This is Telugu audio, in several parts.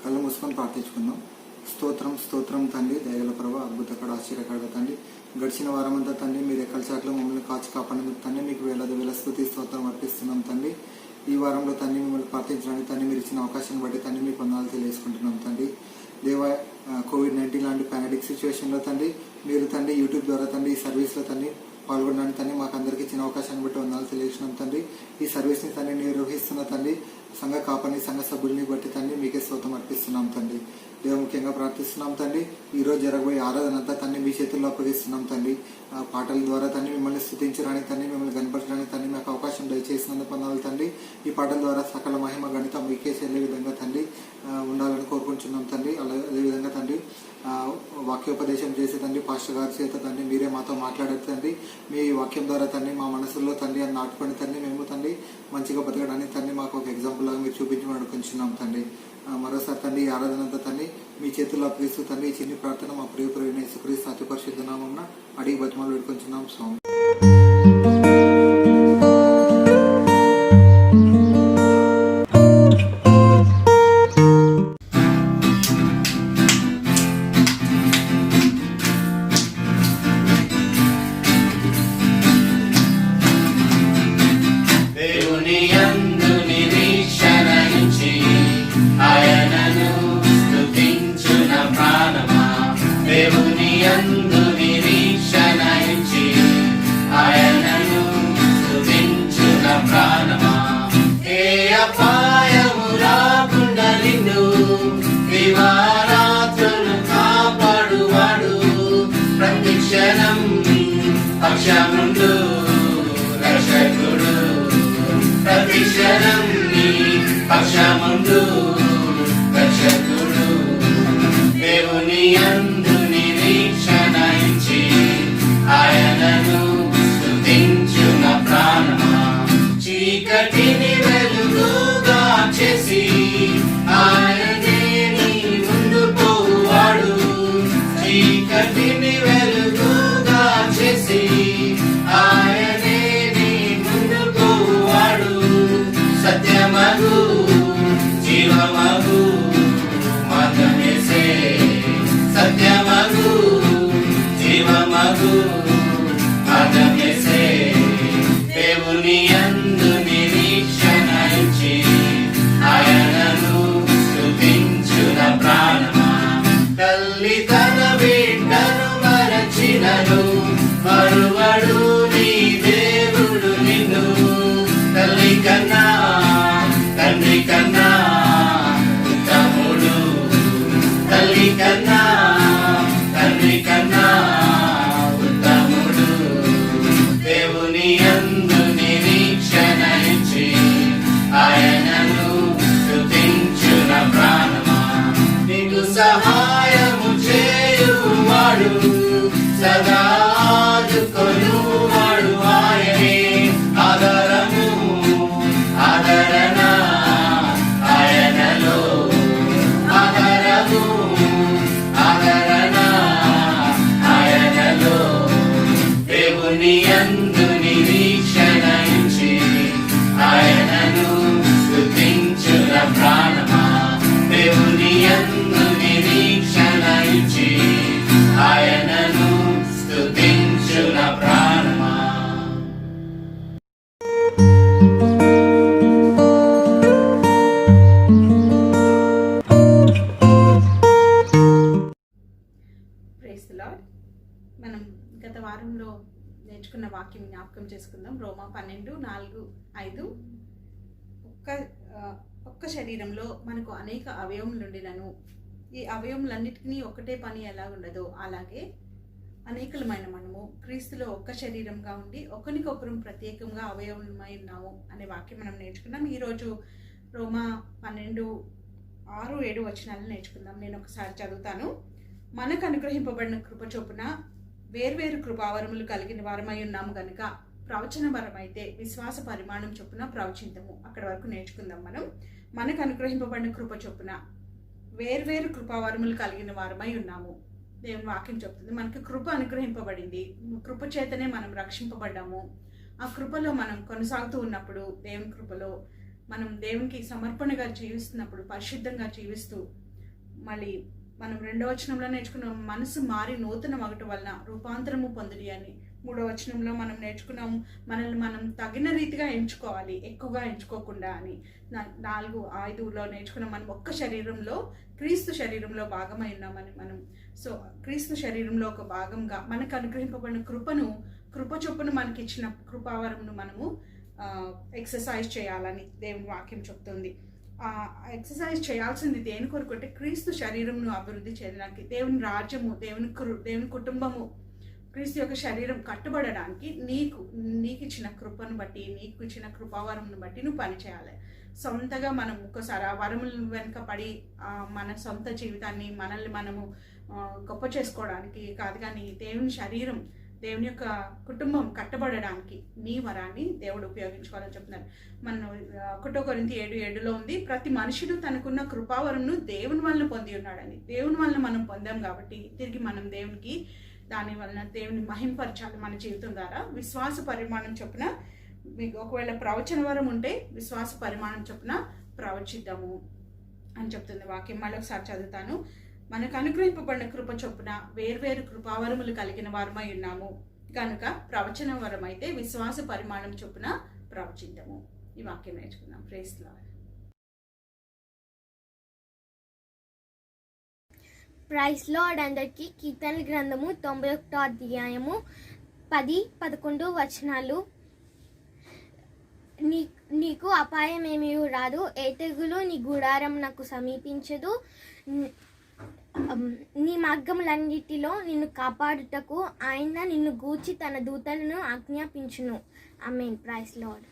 కళ్ళు మూసుకొని ప్రార్థించుకుందాం. స్తోత్రం స్తోత్రం తండ్రి, దయగల ప్రభు, అద్భుతకడ ఆశ్చర్యకడ తండ్రి, గడిచిన వారమంతా తండ్రి మీరు ఎక్కల చాట్లో మమ్మల్ని కాచి కాపాడినందుకు తండ్రి మీకు వేల స్తుతి స్తోత్రం అర్పిస్తున్నాం తండ్రి. ఈ వారంలో తండ్రి మిమ్మల్ని ప్రార్థించడానికి తండ్రి మీరు ఇచ్చిన అవకాశాన్ని బట్టి తండ్రి మీకు వందనాలు తెలియజేసుకుంటున్నాం తండ్రి. దేవా, కోవిడ్-19 లాంటి పాండమిక్ సిచ్యువేషన్లో తండ్రి మీరు తండ్రి యూట్యూబ్ ద్వారా తండ్రి ఈ సర్వీస్లో తండ్రి పాల్గొనడానికి తండ్రి మాకు అందరికీ ఇచ్చిన అవకాశాన్ని బట్టి వందనాలు తెలియజేసినాం తండ్రి. ఈ సర్వీస్ని తండ్రి నిర్వహిస్తున్న తండ్రి సంఘ కాపని సంఘ సభ్యుల్ని బట్టి తండ్రి మీకే స్తోత్రం అర్పిస్తున్నాం తండ్రి. దేవ ముఖ్యంగా ప్రార్థిస్తున్నాం తండ్రి, ఈరోజు జరగబోయే ఆరాధన అంతా తండ్రి మీ చేతుల్లో అప్పగిస్తున్నాం తండ్రి. పాటల ద్వారా తండ్రి మిమ్మల్ని స్తుతించడానికి తండ్రి మిమ్మల్ని కనపరచడానికి తండ్రి మాకు అవకాశం దయచేసినందుకు వందనాలు తండ్రి. ఈ పాటల ద్వారా సకల మహిమ గణిత మీకే చెల్లే విధంగా తండ్రి ఉండాలని కోరుకుంటున్నాం తండ్రి. అదేవిధంగా తండ్రి వాక్యోపదేశం చేసే తండ్రి పాస్టర్ గారి చేత తండ్రి మీరే మాతో మాట్లాడారు తండ్రి. మీ వాక్యం ద్వారా తండ్రి మా మనసులో తండ్రి అని నాటుకొని తండ్రి మేము తండ్రి మంచిగా బతకడానికి తండ్రి మాకు ఒక ఎగ్జాంపుల్ లాగా మీరు చూపించమని అనుకుంటున్నాం తండ్రి. మరోసారి తండ్రి ఈ ఆరాధన అంతా తండ్రి మీ చేతుల్లో అప్పగిస్తూ తండ్రి ఈ చిన్ని ప్రార్థన మా ప్రియ ప్రవీణ యేసుక్రీస్తు అతి పరిశుద్ధ నామమున అడిగి బతిమాలు వేడుకొంచున్నాం స్వామి. పక్షముండు రక్షకుడు ప్రతిక్షణం నీ పక్షముండు రక్షకుడు దేవుని యందు నిరీక్షణ ఇచ్చి ఆయనను స్తుతించున ప్రాణమా. చీకటిని వెలుగుగా చేసి ఆయనే నీ ముందు పోవాడు. చీకటిని వెలుగుగా చేసి ఆయనే నీ ముందు పోవాడు. సత్యమగు జీవమగు మార్గమేసే, సత్యమగు జీవమగు మార్గమేసే. దేవుని యందు నిరీక్షణ ఇచ్చి ఆయనను స్తుతించున ప్రాణమా. తల్లి తన బిడ్డను మరచినను మరువడు నీ దేవుడు నిన్ను. తల్లి కన్నా తండ్రి కన్నా ఉత్తముడు, తల్లి కన్నా తండ్రి కన్నా ఉత్తముడు. దేవుని యందు నిరీక్షణ ఇచ్చి ఆయనను స్తుతించున ప్రాణమా. నీకు సహాయము చేయువాడు సదా ఆదుకొనువాడు ఆయనే. ఆదరము ఆదరణ ఆయనలో, ఆదరము ఆదరణ ఆయనలో. దేవుని యందు నిరీక్షణ ఇచ్చి ఆయనను స్తుతించున ప్రాణమా. దేవుని యందు నిరీక్షణ ఇచ్చి ఆయనను స్తుతించున ప్రాణమా. Praise the lord. మనం గత వారంలో నేర్చుకున్న వాక్యం జ్ఞాపకం చేసుకుందాం. రోమా 12:4-5. ఒక్క శరీరంలో మనకు అనేక అవయవములు ఉండినను ఈ అవయవములన్నిటికీ ఒకటే పని ఎలా ఉండదో అలాగే అనేకలమైన మనము క్రీస్తులో ఒక్క శరీరంగా ఉండి ఒకరికొకరు ప్రత్యేకంగా అవయవమై ఉన్నాము అనే వాక్యం మనం నేర్చుకున్నాం. ఈరోజు రోమా 12:6-7 వచనాలను నేర్చుకుందాం. నేను ఒకసారి చదువుతాను. మనకు అనుగ్రహింపబడిన కృప చొప్పున వేర్వేరు కృపావరములు కలిగిన వారమై ఉన్నాము గనుక ప్రవచన వరమైతే విశ్వాస పరిమాణం చొప్పున ప్రవచింతము. అక్కడ వరకు నేర్చుకుందాం మనం. మనకు అనుగ్రహింపబడిన కృప చొప్పున వేర్వేరు కృపావరములు కలిగిన వారమై ఉన్నాము. దేవుని వాక్యం చెప్తుంది మనకి కృప అనుగ్రహింపబడింది. కృప చేతనే మనం రక్షింపబడ్డాము. ఆ కృపలో మనం కొనసాగుతూ ఉన్నప్పుడు దేవుని కృపలో మనం దేవునికి సమర్పణగా జీవిస్తున్నప్పుడు పరిశుద్ధంగా జీవిస్తూ మళ్ళీ మనం 2వ వచనంలో నేర్చుకున్న మనసు మారి నూతన మగటం వలన రూపాంతరము పొందుడి అని. 3వ వచనంలో మనం నేర్చుకున్నాము మనల్ని మనం తగిన రీతిగా ఎంచుకోవాలి, ఎక్కువగా ఎంచుకోకుండా అని. 4, 5లో నేర్చుకున్నాం మనం ఒక్క శరీరంలో క్రీస్తు శరీరంలో భాగమై ఉన్నామని మనం. సో క్రీస్తు శరీరంలో ఒక భాగంగా మనకు అనుగ్రహింపబడిన కృప చొప్పున మనకి ఇచ్చిన కృపావరమును మనము ఎక్సర్సైజ్ చేయాలని దేవుని వాక్యం చెప్తుంది. ఎక్సర్సైజ్ చేయాల్సింది దేని కొరకు అంటే క్రీస్తు శరీరంను అభివృద్ధి చేయడానికి, దేవుని రాజ్యము, దేవుని కుటుంబము, క్రీస్తు యొక్క శరీరం కట్టుబడడానికి నీకు ఇచ్చిన కృపను బట్టి, నీకు ఇచ్చిన కృపావరంను బట్టి నువ్వు పని చేయాలి. సొంతగా మనం ఒక్కోసారి ఆ వరముల వెనుక పడి మన సొంత జీవితాన్ని మనల్ని మనము గొప్ప చేసుకోవడానికి కాదు, కానీ దేవుని శరీరం, దేవుని యొక్క కుటుంబం కట్టబడడానికి నీ వరాన్ని దేవుడు ఉపయోగించుకోవాలని చెప్తున్నారు. మనం 1 కొరింథీ 7:7లో ఉంది, ప్రతి మనుషుడు తనకున్న కృపావరంను దేవుని వలన పొంది ఉన్నాడని. దేవుని వలన మనం పొందాం కాబట్టి తిరిగి మనం దేవునికి దాని వలన దేవుని మహింపరచాలి మన జీవితం ద్వారా. విశ్వాస పరిమాణం చొప్పున మీకు ఒకవేళ ప్రవచన వరం ఉంటే విశ్వాస పరిమాణం చొప్పున ప్రవచిద్దాము అని చెప్తుంది వాక్యం. మళ్ళీ ఒకసారి చదువుతాను. మనకు అనుగ్రహింపబడిన కృప చొప్పున వేర్వేరు కృపావరములు కలిగిన వారమై ఉన్నాము కనుక ప్రవచన వరం అయితే విశ్వాస పరిమాణం చొప్పున ప్రవచిద్దాము. ఈ వాక్యం నేర్చుకుందాం. Praise lord. ప్రైజ్ లార్డ్ అందరికీ. కీర్తనల గ్రంథము 91వ అధ్యాయము 10-11 వచనాలు. నీకు అపాయం ఏమీ రాదు, ఏ తెగులు నీ గుడారం నాకు సమీపించదు, నీ మార్గములన్నిటిలో నిన్ను కాపాడుటకు ఆయన నిన్ను గూర్చి తన దూతలను ఆజ్ఞాపించును. Amen. Praise lord.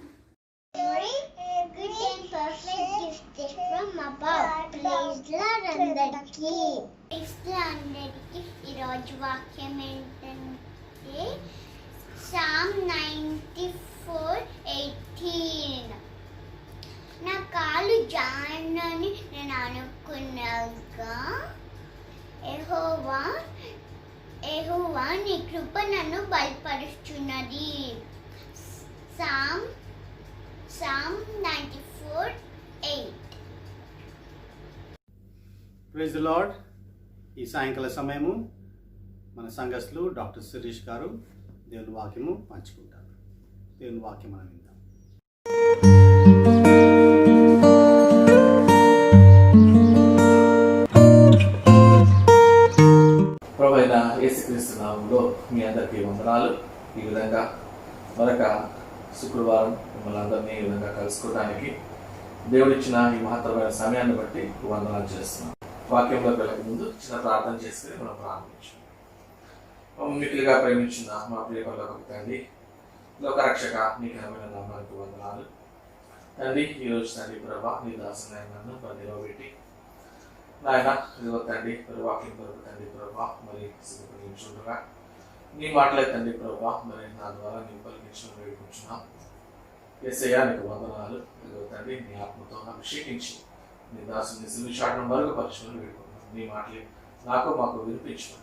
Good and perfect gift from above. Praise Lord అందరికీ. ఈరోజు వాక్యం ఏంటంటే Psalm 94:18. నా కాలు జానని నేను అనుకున్నాగా యెహోవా నీ కృప నన్ను బలపరుచున్నది. Psalm 94:8. Praise the lord. ఈ సాయంకాల సమయము మన సంఘస్థులు డాక్టర్ శిరీష్ గారు దేవుని వాక్యము పంచుకుంటారు. దేవుని వాక్యం మనం విందాం. ప్రభువైన యేసుక్రీస్తు నామములో మీ అందరికీ వందనాలు. ఈ విధంగా మరొక శుక్రవారం మిమ్మల్ని అందరినీ ఈ విధంగా కలుసుకోవడానికి దేవుడిచ్చిన ఈ మహత్తరమైన సమయాన్ని బట్టి వందనాలు చేస్తున్నాం. వాక్యంలోకి వెళ్ళక ముందు చిన్న ప్రార్థన చేసుకుని మనం ప్రారంభించాం. మిక్కులుగా ప్రేమించిన మా ప్రియపరలోక తండ్రి, లోకరక్షక నీ ఘనమైన నామానికి వందనాలు తండ్రి. ఈరోజు తండ్రి ప్రభా నీ దాసునైన నన్ను నిలవబెట్టి నాయన ఇదిగో తండ్రి వాక్యం కొరకు తండ్రి ప్రభా మరి సిద్ధపడించుండగా నీ మాటలే తండ్రి ప్రభా మరి నా ద్వారా నీ పలికించడం వేడుకుంటున్నాం. యేసయ్యా నీకు వందనాలు. ఇదిగో తండ్రి నీ ఆత్మతో అభిషేకించి నీ దాసుని సిలుచాటం మరుగుపరచుకొని వేడుకుంటున్నాం. నీ మాటలే నాకు మాకు వినిపించడం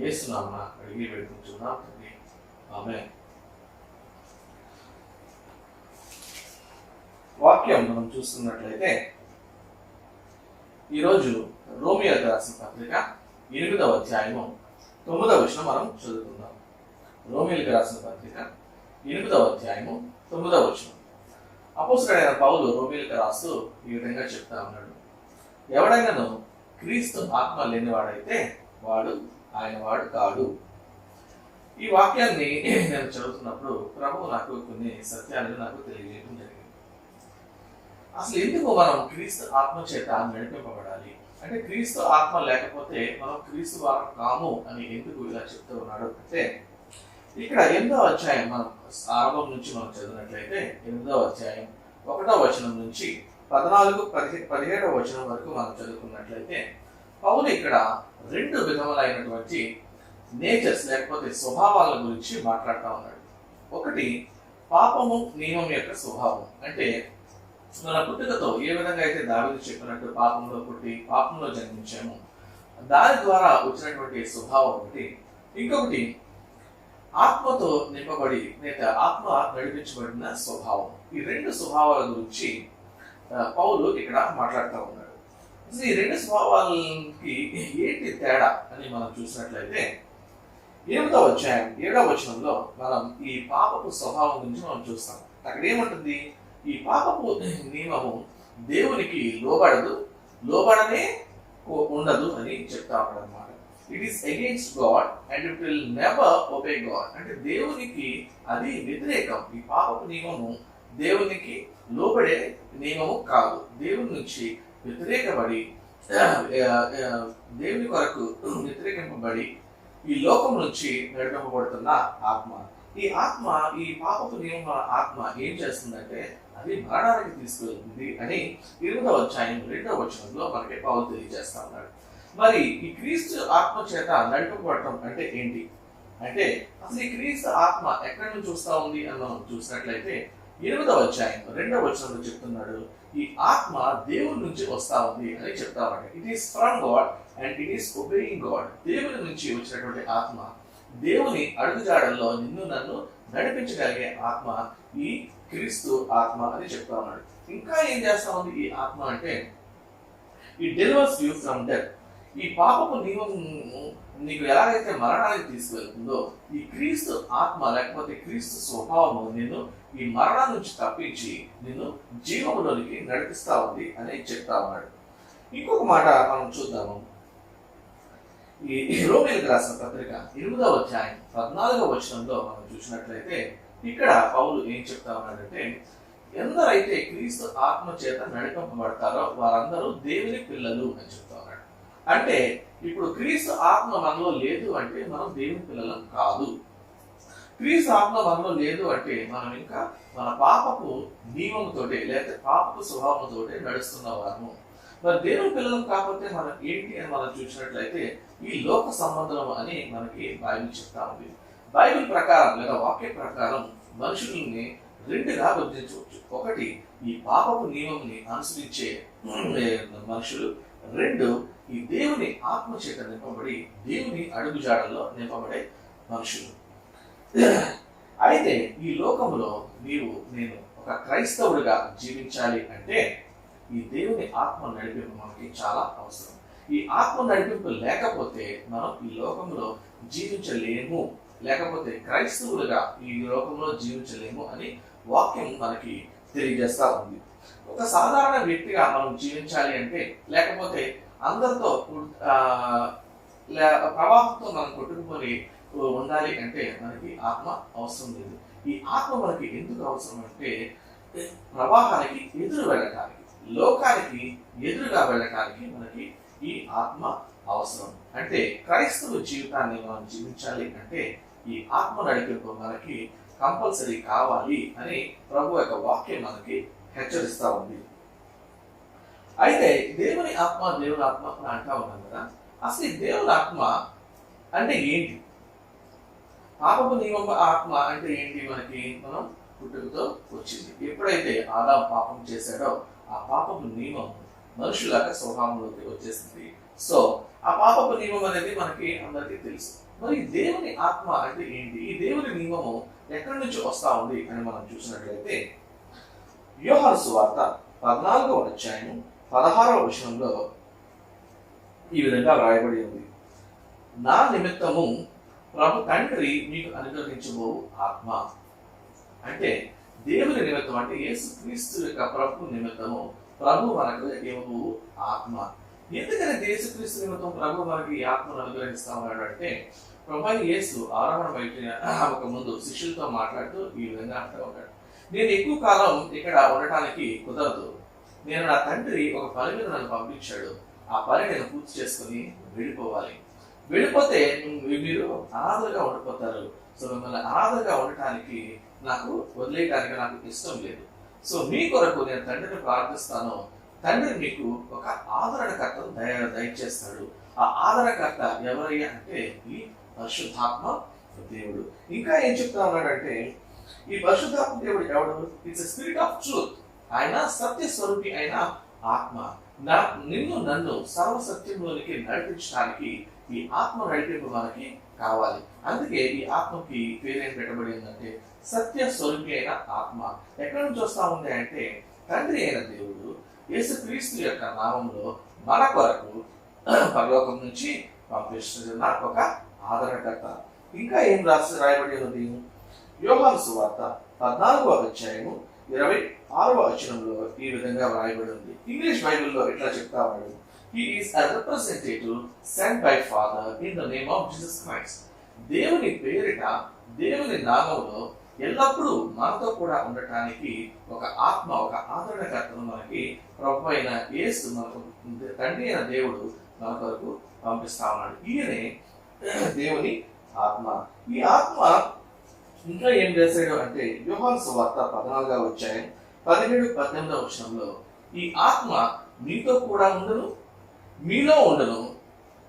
యేసునామమున అడిగి వేడుకుంటున్నాం తండ్రి. ఆమేన్. వాక్యం మనం చూస్తున్నట్లయితే ఈరోజు రోమియోకు రాసిన పత్రిక 8వ అధ్యాయము 9వ వచనం మనం చదువుకుందాం. రోమియోకు రాసిన పత్రిక 8వ అధ్యాయము 9వ వచనం. అపోస్తలుడైన పౌలు రోమియోకు రాస్తూ ఈ విధంగా చెప్తా ఉన్నాడు, ఎవడైనాను క్రీస్తు ఆత్మ లేనివాడైతే వాడు ఆయన వాడు కాడు. ఈ వాక్యాన్ని నేను చదువుతున్నప్పుడు ప్రభువు నాకు కొన్ని సత్యాలను నాకు తెలియజేయడం జరిగింది. అసలు ఎందుకు మనం క్రీస్తు ఆత్మ చేత నడిపింపబడాలి అంటే, క్రీస్తు ఆత్మ లేకపోతే మనం క్రీస్తు వారం కాము అని ఎందుకు ఇలా చెప్తూ ఉన్నాడు అంటే, ఇక్కడ 8వ అధ్యాయం మనం ఆరంభం నుంచి మనం చదివినట్లయితే 8వ అధ్యాయం 1వ వచనం నుంచి 14-17వ వచనం వరకు మనం చదువుకున్నట్లయితే పౌలు ఇక్కడ 2 విధములైనటువంటి నేచర్స్ లేకపోతే స్వభావాల గురించి మాట్లాడుతూ ఉన్నాడు. ఒకటి పాపము నియమం యొక్క స్వభావం. అంటే మన పుట్టుకతో ఏ విధంగా అయితే దావీదు చెప్పినట్టు పాపంలో పుట్టి పాపంలో జన్మించాము, దాని ద్వారా వచ్చినటువంటి స్వభావం ఒకటి. ఇంకొకటి ఆత్మతో నింపబడి లేదా ఆత్మ నడిపించబడిన స్వభావం. ఈ 2 స్వభావాల గురించి పౌలు ఇక్కడ మాట్లాడుతూ ఉన్నాడు. అసలు ఈ రెండు స్వభావాలకి ఏంటి తేడా అని మనం చూసినట్లయితే 8వ అధ్యాయం 7వ వచనంలో మనం ఈ పాపపు స్వభావం గురించి మనం చూస్తాం. అక్కడ ఏమంటుంది? ఈ పాపపు నియమము దేవునికి లోబడనే ఉండదు అని చెప్తా ఉన్నాడు అనమాట. It is against God and it will never obey God. అంటే దేవునికి అది వ్యతిరేకం. ఈ పాపపు నియమము దేవునికి లోబడే నియమము కాదు. దేవుని నుంచి వ్యతిరేకబడి దేవుని కొరకు వ్యతిరేకింపబడి ఈ లోకం నుంచి నడిపింపబడుతున్న ఆత్మ. ఈ ఆత్మ, ఈ పాపపు నియమ ఆత్మ ఏం చేస్తుందంటే అది మరణానికి తీసుకెళ్తుంది అని 8వ అధ్యాయం 2వ వచనంలో మనకి పౌలు తెలియజేస్తా ఉన్నాడు. మరి ఈ క్రీస్తు ఆత్మ చేత నడిపింపబడటం అంటే ఏంటి అంటే అసలు ఈ క్రీస్తు ఆత్మ ఎక్కడి నుంచి వస్తా ఉంది అని మనం చూసినట్లయితే 8వ అధ్యాయం 2వ వచనంలో చెప్తున్నాడు, ఈ ఆత్మ దేవుని నుంచి వస్తా ఉంది అని చెప్తా ఉన్నాడు. It is from God and it is obeying God. దేవుని నుంచి వచ్చినటువంటి ఆత్మ, దేవుని అడుగుజాడల్లో నిన్ను నన్ను నడిపించగలిగే ఆత్మ ఈ క్రీస్తు ఆత్మ అని చెప్తా ఉన్నాడు. ఇంకా ఏం చేస్తా ఉంది ఈ ఆత్మ అంటే ఈ డెలివర్స్ యూ ఫ్రమ్ డెత్. ఈ పాపపు నియమం నీకు ఎలాగైతే మరణానికి తీసుకెళ్తుందో ఈ క్రీస్తు ఆత్మ లేకపోతే క్రీస్తు స్వభావము నిన్ను ఈ మరణం నుంచి తప్పించి నిన్ను జీవములోనికి నడిపిస్తా ఉంది అని చెప్తా ఉన్నాడు. ఇంకొక మాట మనం చూద్దాము. ఈ రోమీయులకు రాసిన పత్రిక 8వ అధ్యాయం 14వ వచనంలో మనం చూసినట్లయితే ఇక్కడ పౌలు ఏం చెప్తా ఉన్నాడంటే, ఎందరైతే క్రీస్తు ఆత్మ చేత నడిపింపబడతారో వారందరూ దేవుని పిల్లలు అని చెప్తా ఉన్నాడు. అంటే ఇప్పుడు క్రీస్తు ఆత్మ మనలో లేదు అంటే మనం దేవుని పిల్లలం కాదు. క్రీస్తు ఆత్మ మనలో లేదు అంటే మనం ఇంకా మన పాపపు నియమంతోటే లేదా పాపపు స్వభావంతోటే నడుస్తున్న వారము. మరి దేవుని పిల్లలం కాకపోతే మనం ఏంటి అని మనం చూసినట్లయితే ఈ లోక సంబంధం అని మనకి బైబిల్ చెప్తా ఉంది. బైబిల్ ప్రకారం లేదా వాక్య ప్రకారం మనుషుల్ని రెండుగా విభజించవచ్చు. ఒకటి ఈ పాపపు నియమంని అనుసరించే మనుషులు, రెండు ఈ దేవుని ఆత్మ చేత నింపబడి దేవుని అడుగుజాడల్లో నింపబడే మనుషులు. అయితే ఈ లోకంలో నేను ఒక క్రైస్తవుడిగా జీవించాలి అంటే ఈ దేవుని ఆత్మ నడిపింపు మనకి చాలా అవసరం. ఈ ఆత్మ నడిపింపు లేకపోతే మనం ఈ లోకంలో జీవించలేము, లేకపోతే క్రైస్తవులుగా ఈ లోకంలో జీవించలేము అని వాక్యం మనకి తెలియజేస్తా ఉంది. ఒక సాధారణ వ్యక్తిగా మనం జీవించాలి అంటే లేకపోతే అందరితో ప్రవాహంతో మనం కొట్టుకుని ఉండాలి అంటే మనకి ఆత్మ అవసరం లేదు. ఈ ఆత్మ మనకి ఎందుకు అవసరం అంటే ప్రవాహానికి ఎదురు వెళ్ళటానికి, లోకానికి ఎదురుగా వెళ్ళటానికి మనకి ఈ ఆత్మ అవసరం. అంటే క్రైస్తవ జీవితాన్ని మనం జీవించాలి అంటే ఈ ఆత్మ నడిపింపు మనకి కంపల్సరీ కావాలి అని ప్రభు యొక్క వాక్యం మనకి హెచ్చరిస్తా ఉంది. అయితే దేవుని ఆత్మ అంటా ఉన్నాం కదా, అసలు ఈ దేవుని ఆత్మ అంటే ఏంటి? పాపపు నియమ ఆత్మ అంటే ఏంటి? మనం పుట్టుకతో వచ్చింది. ఎప్పుడైతే ఆదాం పాపం చేశాడో ఆ పాపపు నియమం మనుషులాగా స్వభావంలోకి వచ్చేసింది. సో ఆ పాపపు నియమం అనేది మనకి అందరికీ తెలుసు. మరి దేవుని ఆత్మ అంటే ఏంటి? ఈ దేవుని నియమము ఎక్కడి నుంచి వస్తా ఉంది అని మనం చూసినట్లయితే యోహాను సువార్త 14వ అధ్యాయం 16వ వచనంలో ఈ విధంగా రాయబడి ఉంది, నా నిమిత్తము ప్రభు తండ్రి మీకు అనుగ్రహించబో ఆత్మ. అంటే దేవుని నిమిత్తం అంటే యేసు క్రీస్తు యొక్క ప్రభు నిమిత్తము ప్రభు మనకు ఇవ్వబో ఆత్మ. ఎందుకని యేసుక్రీస్తు నిమిత్తం ప్రభు మనకి ఈ ఆత్మను అనుగ్రహిస్తా ఉన్నాడు అంటే ప్రభు యేసు ఆరోహణ బయట ఒక ముందు శిష్యులతో మాట్లాడుతూ ఈ విధంగా అంటూ ఉన్నాడు, నేను ఎక్కువ కాలం ఇక్కడ ఉండటానికి కుదరదు. నేను నా తండ్రి ఒక పని మీద నన్ను పంపించాడు. ఆ పని నేను పూర్తి చేసుకుని వెళ్ళిపోవాలి. వెళ్ళిపోతే మీరు అనాథలుగా ఉండిపోతారు. సో మిమ్మల్ని అనాథలుగా ఉండటానికి నాకు వదిలేయడానికి నాకు ఇష్టం లేదు. సో మీ కొరకు నేను తండ్రిని ప్రార్థిస్తాను. తండ్రి మీకు ఒక ఆదరణకర్తను దయచేస్తాడు. ఆ ఆదరణకర్త ఎవరయ్యా అంటే ఈ పరిశుద్ధాత్మ దేవుడు. ఇంకా ఏం చెప్తా ఉన్నాడంటే ఈ పరిశుద్ధాత్మ దేవుడు ఎవడు? It's spirit of truth. ఆయన సత్య స్వరూపి అయిన ఆత్మ. నిన్ను నన్ను సర్వసత్యంలోనికి నడిపించడానికి ఈ ఆత్మ నడిపింపు మనకి కావాలి. అందుకే ఈ ఆత్మకి పేరేం పెట్టబడి ఉందంటే సత్య స్వరూపి అయిన ఆత్మ. ఎక్కడి నుంచి వస్తా ఉంది అంటే తండ్రి అయిన దేవుడు యేసుక్రీస్తు యొక్క నామంలో మన కొరకు పరలోకం నుంచి పంపిస్తున్న ఒక ఆదరణకర్త. ఇంకా ఏం రాయబడి ఉంది? యోహాను సువార్త 14వ అధ్యాయము 26వ వచనంలో ఈ విధంగా వ్రాయబడి ఉంది. ఇంగ్లీష్ బైబిల్లో ఇట్లా చెప్తా ఉన్నాడు, He is a representative sent by Father in the name of Jesus Christ. దేవుని పేరిట, దేవుని నామంలో ఎల్లప్పుడూ మనతో కూడా ఉండటానికి ఒక ఆత్మ, ఒక ఆదరణకర్తను మనకి ప్రభు అయిన యేసు, మనకు తండ్రి అయిన దేవుడు మన కొరకు పంపిస్తా ఉన్నాడు. ఈయనే దేవుని ఆత్మ. ఈ ఆత్మ ఇంకా ఏం చేశాడు అంటే యోహాను సువార్త 14వ అధ్యాయం 17-18వ వచనంలో ఈ ఆత్మ మీతో కూడా ఉండును, మీలో ఉండును,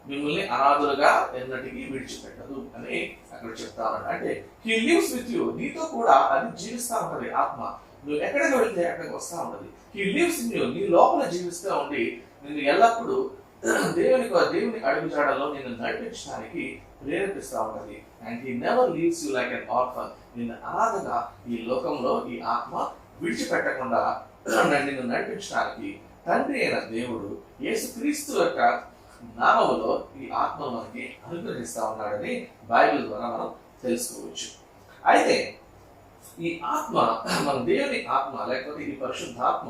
మిమ్మల్ని అనాథులుగా ఎన్నటికీ విడిచిపెట్టదు అని అక్కడ చెప్తా ఉన్నాడు. అంటే హీ లివ్స్ విత్ యూ, నీతో కూడా అది జీవిస్తా ఉంటది ఆత్మ. నువ్వు ఎక్కడికి వెళ్తే అక్కడికి వస్తా ఉంటది. హీ లివ్స్ ఇన్ యూ, నీ లోపల జీవిస్తూ ఉండి నిన్ను ఎల్లప్పుడూ దేవుని అడుగుజాడల్లో నిన్ను నడిపించడానికి ప్రేరేపిస్తూ ఉంటది. And he never leaves you like an orphan. నిన్ను అనాథగా ఈ లోకంలో ఈ ఆత్మ విడిచిపెట్టకుండా నిన్ను నడిపించడానికి తండ్రి అయిన దేవుడు యేసుక్రీస్తు యొక్క నామములో ఈ ఆత్మను మనకి అనుగ్రహిస్తా ఉన్నాడని బైబిల్ ద్వారా మనం తెలుసుకోవచ్చు. అయితే ఈ ఆత్మ, మన దేవుని ఆత్మ లేకపోతే ఈ పరిశుద్ధాత్మ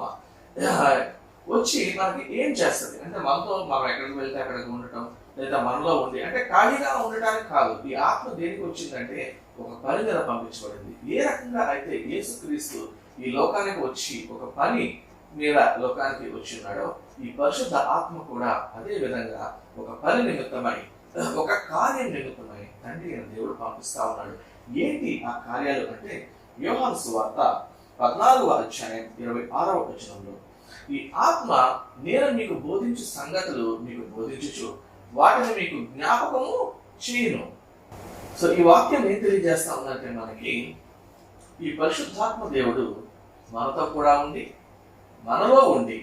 వచ్చి మనకి ఏం చేస్తుంది అంటే మనతో మనం ఎక్కడికి వెళ్తే అక్కడికి ఉండటం, లేదా మనలో ఉండి అంటే ఖాళీగా ఉండటానికి కాదు. ఈ ఆత్మ దేనికి వచ్చిందంటే ఒక పని మీద పంపించబడింది. ఏ రకంగా అయితే యేసుక్రీస్తు ఈ లోకానికి వచ్చి ఒక పని మీద లోకానికి వచ్చి ఉన్నాడో, ఈ పరిశుద్ధ ఆత్మ కూడా అదే విధంగా ఒక పని నిమిత్తమై, ఒక కార్యం నిమిత్తమై తండ్రి అయిన దేవుడు పంపిస్తా ఉన్నాడు. ఏంటి ఆ కార్యాలు అంటే యోహాను సువార్త 14వ అధ్యాయం 26వ వచనంలో ఈ ఆత్మ నేను మీకు బోధించు సంగతులు మీకు బోధించుచు వాటిని మీకు జ్ఞాపకము చేయను. సో ఈ వాక్యం ఏం తెలియజేస్తా ఉందంటే మనకి ఈ పరిశుద్ధాత్మ దేవుడు మనతో కూడా ఉండి, మనలో ఉండి,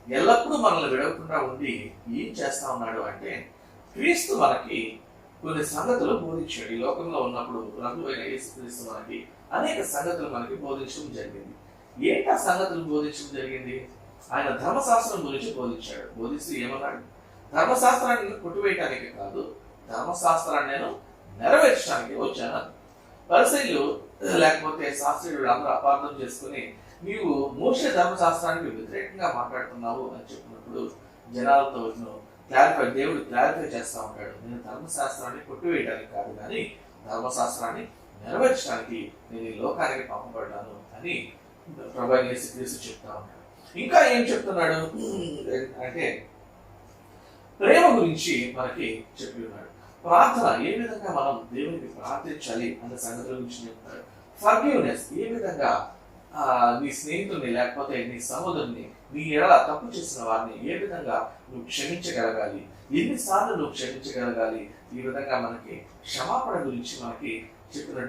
ఎల్లప్పుడూ మనల్ని విడవకుండా ఉండి ఏం చేస్తా ఉన్నాడు అంటే క్రీస్తు మనకి కొన్ని సంగతులు బోధించాడు. ఈ లోకంలో ఉన్నప్పుడు ప్రభువైన యేసుక్రీస్తు మనకి అనేక సంగతులు మనకి బోధించడం జరిగింది. ఏంటి ఆ సంగతులు బోధించడం జరిగింది? ఆయన ధర్మశాస్త్రం గురించి బోధించాడు. బోధిస్తూ ఏమన్నాడు? ధర్మశాస్త్రాన్ని నేను కొట్టివేయటానికి కాదు, ధర్మశాస్త్రాన్ని నేను నెరవేర్చడానికి వచ్చాను. పరిసయ్యులు లేకపోతే శాస్త్రీయులు అందరూ అపార్థం చేసుకుని నీవు మోషే ధర్మశాస్త్రానికి వ్యతిరేకంగా మాట్లాడుతున్నావు అని చెప్పినప్పుడు జనాలతో దేవుడు క్లారిఫై చేస్తా ఉంటాడు, నేను ధర్మశాస్త్రాన్ని కొట్టివేయడానికి కాదు కానీ ధర్మశాస్త్రాన్ని నెరవేర్చడానికి నేను ఈ లోకానికి పంపబడ్డాను అని ప్రభువైన యేసుక్రీస్తు చెప్తా ఉంటాడు. ఇంకా ఏం చెప్తున్నాడు అంటే ప్రేమ గురించి మనకి చెప్పి ఉన్నాడు. ప్రార్థన ఏ విధంగా మనం దేవునికి ప్రార్థించాలి అన్న సంగతుల గురించి చెప్తాడు. ఫర్గివ్నెస్ ఏ విధంగా నీ స్నేహితుడిని లేకపోతే నీ సహోదరుని నీ ఎడల తప్పు చేసిన వారిని ఏ విధంగా నువ్వు క్షమించగలగాలి, ఎన్నిసార్లు నువ్వు క్షమించగలగాలి, ఈ విధంగా మనకి క్షమాపణ గురించి మనకి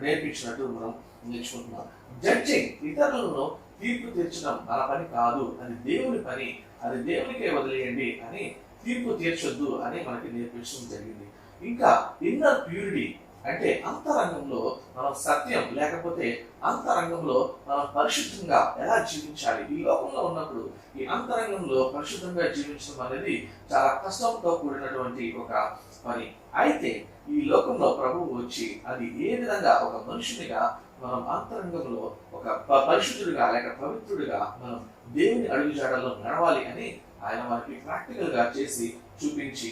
నేర్పించినట్టు మనం నేర్చుకుంటున్నాం. జడ్జింగ్, ఇతరులను తీర్పు తీర్చడం మన పని కాదు, అది దేవుని పని, అది దేవునికే వదిలేయండి అని తీర్పు తీర్చొద్దు అని మనకి నేర్పించడం జరిగింది. ఇంకా ఇన్నర్ ప్యూరిటీ అంటే అంతరంగంలో మనం సత్యం లేకపోతే అంతరంగంలో మనం పరిశుద్ధంగా ఎలా జీవించాలి. ఈ లోకంలో ఉన్నప్పుడు ఈ అంతరంగంలో పరిశుద్ధంగా జీవించడం అనేది చాలా కష్టంతో కూడినటువంటి ఒక పని. అయితే ఈ లోకంలో ప్రభువు వచ్చి అది ఏ విధంగా ఒక మనుషునిగా మనం అంతరంగంలో ఒక పరిశుద్ధుడిగా లేక పవిత్రుడిగా మనం దేవుని అడుగుజాడల్లో నడవాలి అని ఆయన మనకి ప్రాక్టికల్ గా చేసి చూపించి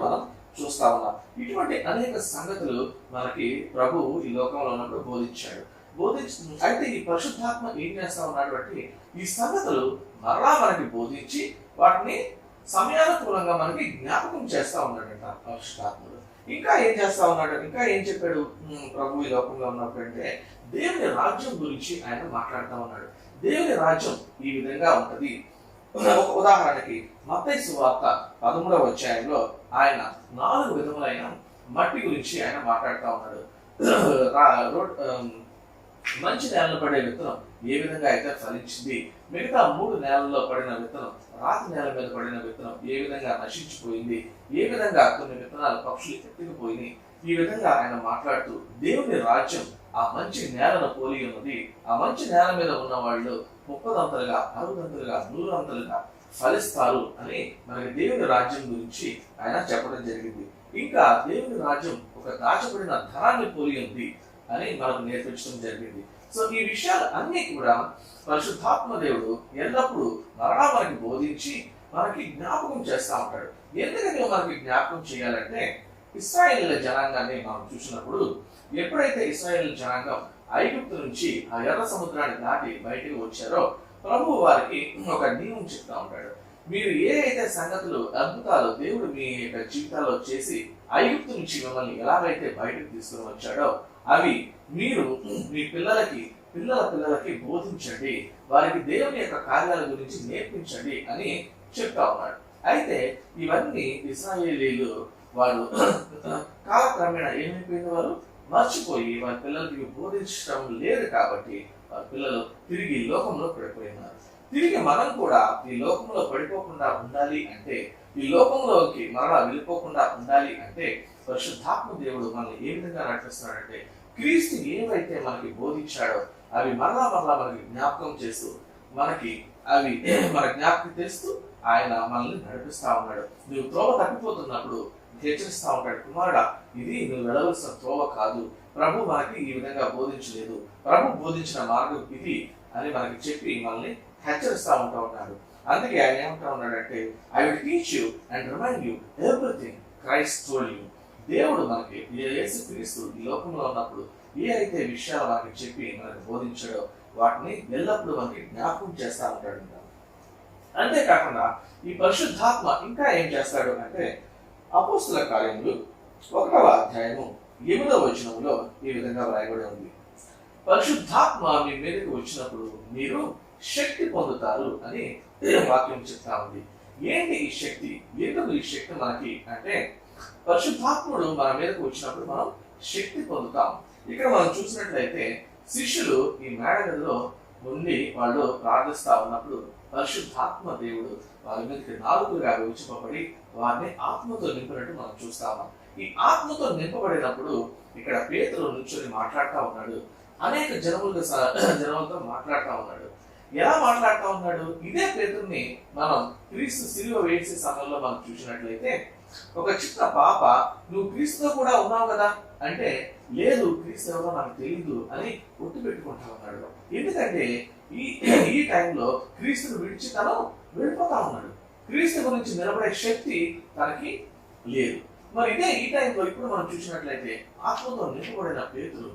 మనం చూస్తా ఉన్నాం. ఇటువంటి అనేక సంగతులు మనకి ప్రభు ఈ లోకంలో ఉన్నప్పుడు బోధించాడు. అయితే ఈ పరిశుద్ధాత్మ ఏం చేస్తా ఉన్నాడు అంటే ఈ సంగతులు మరలా మనకి బోధించి వాటిని సమయానుకూలంగా మనకి జ్ఞాపకం చేస్తా ఉన్నాడంట పరిశుద్ధాత్ముడు. ఇంకా ఏం చేస్తా ఉన్నాడు, ఇంకా ఏం చెప్పాడు ప్రభు ఈ లోకంలో ఉన్నప్పుడు అంటే దేవుని రాజ్యం గురించి ఆయన మాట్లాడుతూ ఉన్నాడు. దేవుని రాజ్యం ఈ విధంగా ఉంటది. ఒక ఉదాహరణకి మత్తయి సువార్త 13వ అధ్యాయంలో ఆయన 4 విధములైన మట్టి గురించి ఆయన మాట్లాడుతూ ఉన్నాడు. మంచి నేలలో పడే విత్తనం ఏ విధంగా అయితే ఫలించింది, మిగతా 3 నేలల్లో పడిన విత్తనం, రాతి నేల మీద పడిన విత్తనం ఏ విధంగా నశించిపోయింది, ఏ విధంగా కొన్ని విత్తనాలు పక్షులు ఎత్తుకుపోయినాయి, ఈ విధంగా ఆయన మాట్లాడుతూ దేవుని రాజ్యం ఆ మంచి నేలను పోలి ఉన్నది. ఆ మంచి నేల మీద ఉన్న వాళ్ళు 30 అంతలుగా 60 అంతలుగా 100 అంతలుగా ఫలిస్తారు అని మనకి దేవుని రాజ్యం గురించి ఆయన చెప్పడం జరిగింది. ఇంకా దేవుని రాజ్యం ఒక దాచబడిన ధనాన్ని పోలి ఉంది అని మనకు నేర్పించడం జరిగింది. సో ఈ విషయాలు అన్ని కూడా పరిశుద్ధాత్మ దేవుడు ఎల్లప్పుడూ మరలా మనకి బోధించి మనకి జ్ఞాపకం చేస్తూ ఉంటాడు. ఎందుకని మనకి జ్ఞాపకం చేయాలంటే, ఇశ్రాయేలీయుల జనాంగాన్ని మనం చూసినప్పుడు ఎప్పుడైతే ఇశ్రాయేలీయుల జనాంగం ఐగుప్తు నుంచి ఆ ఎర్ర సముద్రాన్ని దాటి బయటకు వచ్చారో ప్రభువు వారికి ఒక నియమం చెప్తా ఉంటాడు. మీరు ఏ అయితే సంగతులు, అద్భుతాలు దేవుడు మీ యొక్క జీవితాల్లో చేసి ఐగుప్తు నుంచి మిమ్మల్ని ఎలాగైతే బయటకు తీసుకుని వచ్చాడో అవి మీరు మీ పిల్లలకి బోధించండి, వారికి దేవుని యొక్క కార్యాల గురించి నేర్పించండి అని చెప్తా ఉన్నాడు. అయితే ఇవన్నీ ఇశ్రాయేలీయులు వారు కాలక్రమేణా ఏమైపోయింది, వారు మర్చిపోయి వారి పిల్లలకి బోధించడం లేదు. కాబట్టి వారి పిల్లలు తిరిగి లోకంలో పడిపోయినారు. తిరిగి మనం కూడా ఈ లోకంలో పడిపోకుండా ఉండాలి అంటే, ఈ లోకంలోకి మరలా వెళ్ళిపోకుండా ఉండాలి అంటే పరిశుద్ధాత్మ దేవుడు మనల్ని ఏ విధంగా నడిపిస్తున్నాడంటే, క్రీస్తు ఏవైతే మనకి బోధించాడో అవి మరలా మనకి జ్ఞాపకం చేస్తూ మనకి అవి మన జ్ఞాపకం తెస్తూ ఆయన మనల్ని నడిపిస్తా ఉన్నాడు. నువ్వు త్రోవ తప్పిపోతున్నప్పుడు హెచ్చరిస్తా ఉంటాడు, కుమారుడా ఇది నువ్వు వెళ్ళవలసిన త్రోవ కాదు, ప్రభు మనకి ఈ విధంగా బోధించలేదు, ప్రభు బోధించిన మార్గం ఇది అని మనకి చెప్పి మనల్ని హెచ్చరిస్తా ఉన్నాడు. అందుకే ఆయన ఏమంటా ఉన్నాడంటే, I will teach you and remind you everything Christ told you. దేవుడు మనకి యేసుక్రీస్తు ఈ లోకంలో ఉన్నప్పుడు ఏ అయితే విషయాలు మనకి చెప్పి మనకి బోధించాడో వాటిని ఎల్లప్పుడూ మనకి జ్ఞాపకం చేస్తా ఉంటాడు. అంతేకాకుండా ఈ పరిశుద్ధాత్మ ఇంకా ఏం చేస్తాడు అంటే, అపోస్తుల కార్యములు 1వ అధ్యాయము 8వ వచనంలో ఈ విధంగా వ్రాయబడి ఉంది, పరిశుద్ధాత్మ మీ మీదకి వచ్చినప్పుడు మీరు శక్తి పొందుతారు అని వాక్యం చెప్తా ఉంది. ఏంటి ఈ శక్తి, ఎందుకు ఈ శక్తి మనకి అంటే, పరిశుద్ధాత్ముడు మన మీదకి వచ్చినప్పుడు మనం శక్తి పొందుతాం. ఇక్కడ మనం చూసినట్లయితే శిష్యులు ఈ మేడ గదిలో ఉండి వాళ్ళు ప్రార్థిస్తా ఉన్నప్పుడు పరిశుద్ధాత్మ దేవుడు వారి మీదకి నాలుగుగా విడిచిపబడి వారిని ఆత్మతో నింపినట్టు మనం చూస్తాము. ఈ ఆత్మతో నింపబడినప్పుడు ఇక్కడ పేతురు నుంచొని మాట్లాడుతూ ఉన్నాడు, అనేక జనములతో మాట్లాడుతూ ఉన్నాడు. ఎలా మాట్లాడుతూ ఉన్నాడు? ఇదే పేతుర్ని మనం క్రీస్తు సిలువ వేసే సమయంలో మనం చూసినట్లయితే ఒక చిన్న పాప, నువ్వు క్రీస్తుతో కూడా ఉన్నావు కదా అంటే, లేదు క్రీస్తు ఎవరో నాకు తెలియదు అని ఒట్టు పెట్టుకుంటా ఉన్నాడు. ఎందుకంటే ఈ టైంలో క్రీస్తును విడిచి తను వెళ్ళిపోతా ఉన్నాడు. క్రీస్తు గురించి నిలబడే శక్తి తనకి లేదు. మరి ఇదే ఈ టైంలో ఇప్పుడు మనం చూసినట్లయితే ఆత్మతో నింపబడిన పేతురు